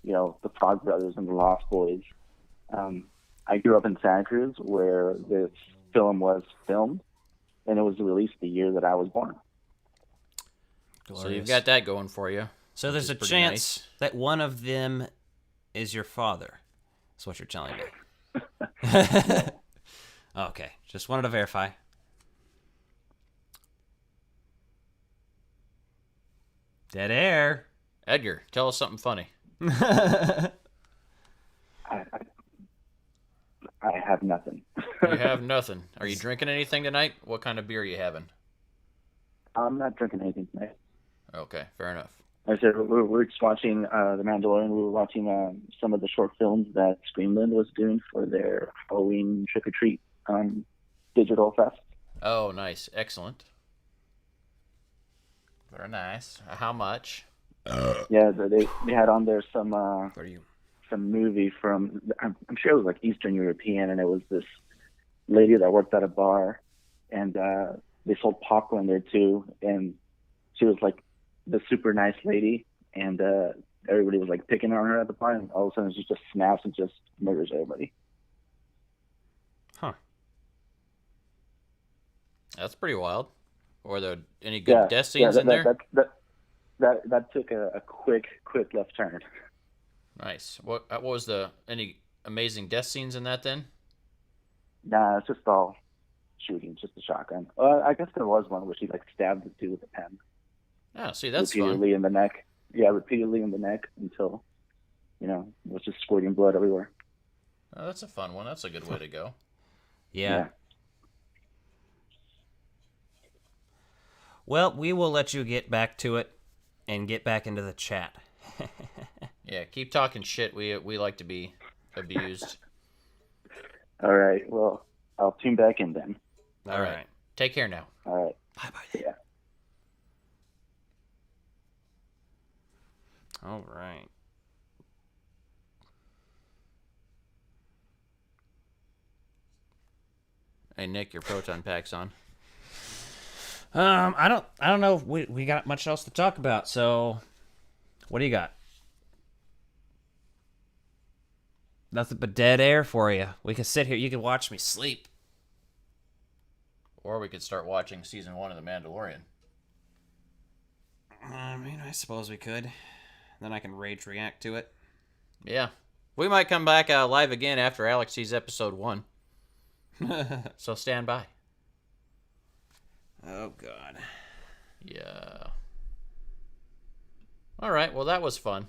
[SPEAKER 9] the Frog Brothers and the Lost Boys. I grew up in Santa Cruz where this film was filmed, and it was released the year that I was born.
[SPEAKER 1] So you've got that going for you.
[SPEAKER 3] So there's a
[SPEAKER 1] pretty
[SPEAKER 3] chance
[SPEAKER 1] nice.
[SPEAKER 3] that one of them is your father. That's what you're telling me. Okay, just wanted to verify. Dead air.
[SPEAKER 1] Edgar, tell us something funny.
[SPEAKER 9] I have nothing.
[SPEAKER 1] You have nothing. Are you drinking anything tonight? What kind of beer are you having?
[SPEAKER 9] I'm not drinking anything tonight.
[SPEAKER 1] Okay, fair enough.
[SPEAKER 9] Like I said, we're just watching The Mandalorian. We were watching some of the short films that Screamland was doing for their Halloween trick-or-treat digital fest.
[SPEAKER 1] Oh, nice. Excellent. Very nice. How much?
[SPEAKER 9] Yeah, they had on there some
[SPEAKER 3] What are you?
[SPEAKER 9] some movie from, I'm sure it was like Eastern European, and it was this lady that worked at a bar, and they sold popcorn there too, and she was like the super nice lady, and everybody was like picking on her at the bar, and all of a sudden she just snaps and just murders everybody.
[SPEAKER 3] Huh.
[SPEAKER 1] That's pretty wild. Were there any good death scenes in there?
[SPEAKER 9] That took a quick left turn.
[SPEAKER 1] Nice. What was any amazing death scenes in that then?
[SPEAKER 9] Nah, it's just all shooting, just a shotgun. I guess there was one where she like stabbed the dude with a pen.
[SPEAKER 1] Oh, see, that's
[SPEAKER 9] repeatedly
[SPEAKER 1] fun.
[SPEAKER 9] in the neck. Yeah, repeatedly in the neck until, it was just squirting blood everywhere.
[SPEAKER 1] Oh, that's a fun one. That's a good way to go.
[SPEAKER 3] Yeah. Well, we will let you get back to it and get back into the chat.
[SPEAKER 1] Yeah, keep talking shit. We like to be abused.
[SPEAKER 9] All right. Well, I'll tune back in then.
[SPEAKER 1] All right. Take care now.
[SPEAKER 9] All right.
[SPEAKER 3] Bye-bye.
[SPEAKER 9] Yeah.
[SPEAKER 3] All right.
[SPEAKER 1] Hey, Nick, your proton pack's on.
[SPEAKER 3] I don't know if we got much else to talk about, so what do you got? Nothing but dead air for you. We can sit here, you can watch me sleep.
[SPEAKER 1] Or we could start watching season 1 of The Mandalorian.
[SPEAKER 3] I mean, I suppose we could. Then I can rage react to it.
[SPEAKER 1] Yeah. We might come back live again after Alex sees episode 1. So stand by.
[SPEAKER 3] Oh, God.
[SPEAKER 1] Yeah. All right. Well, that was fun.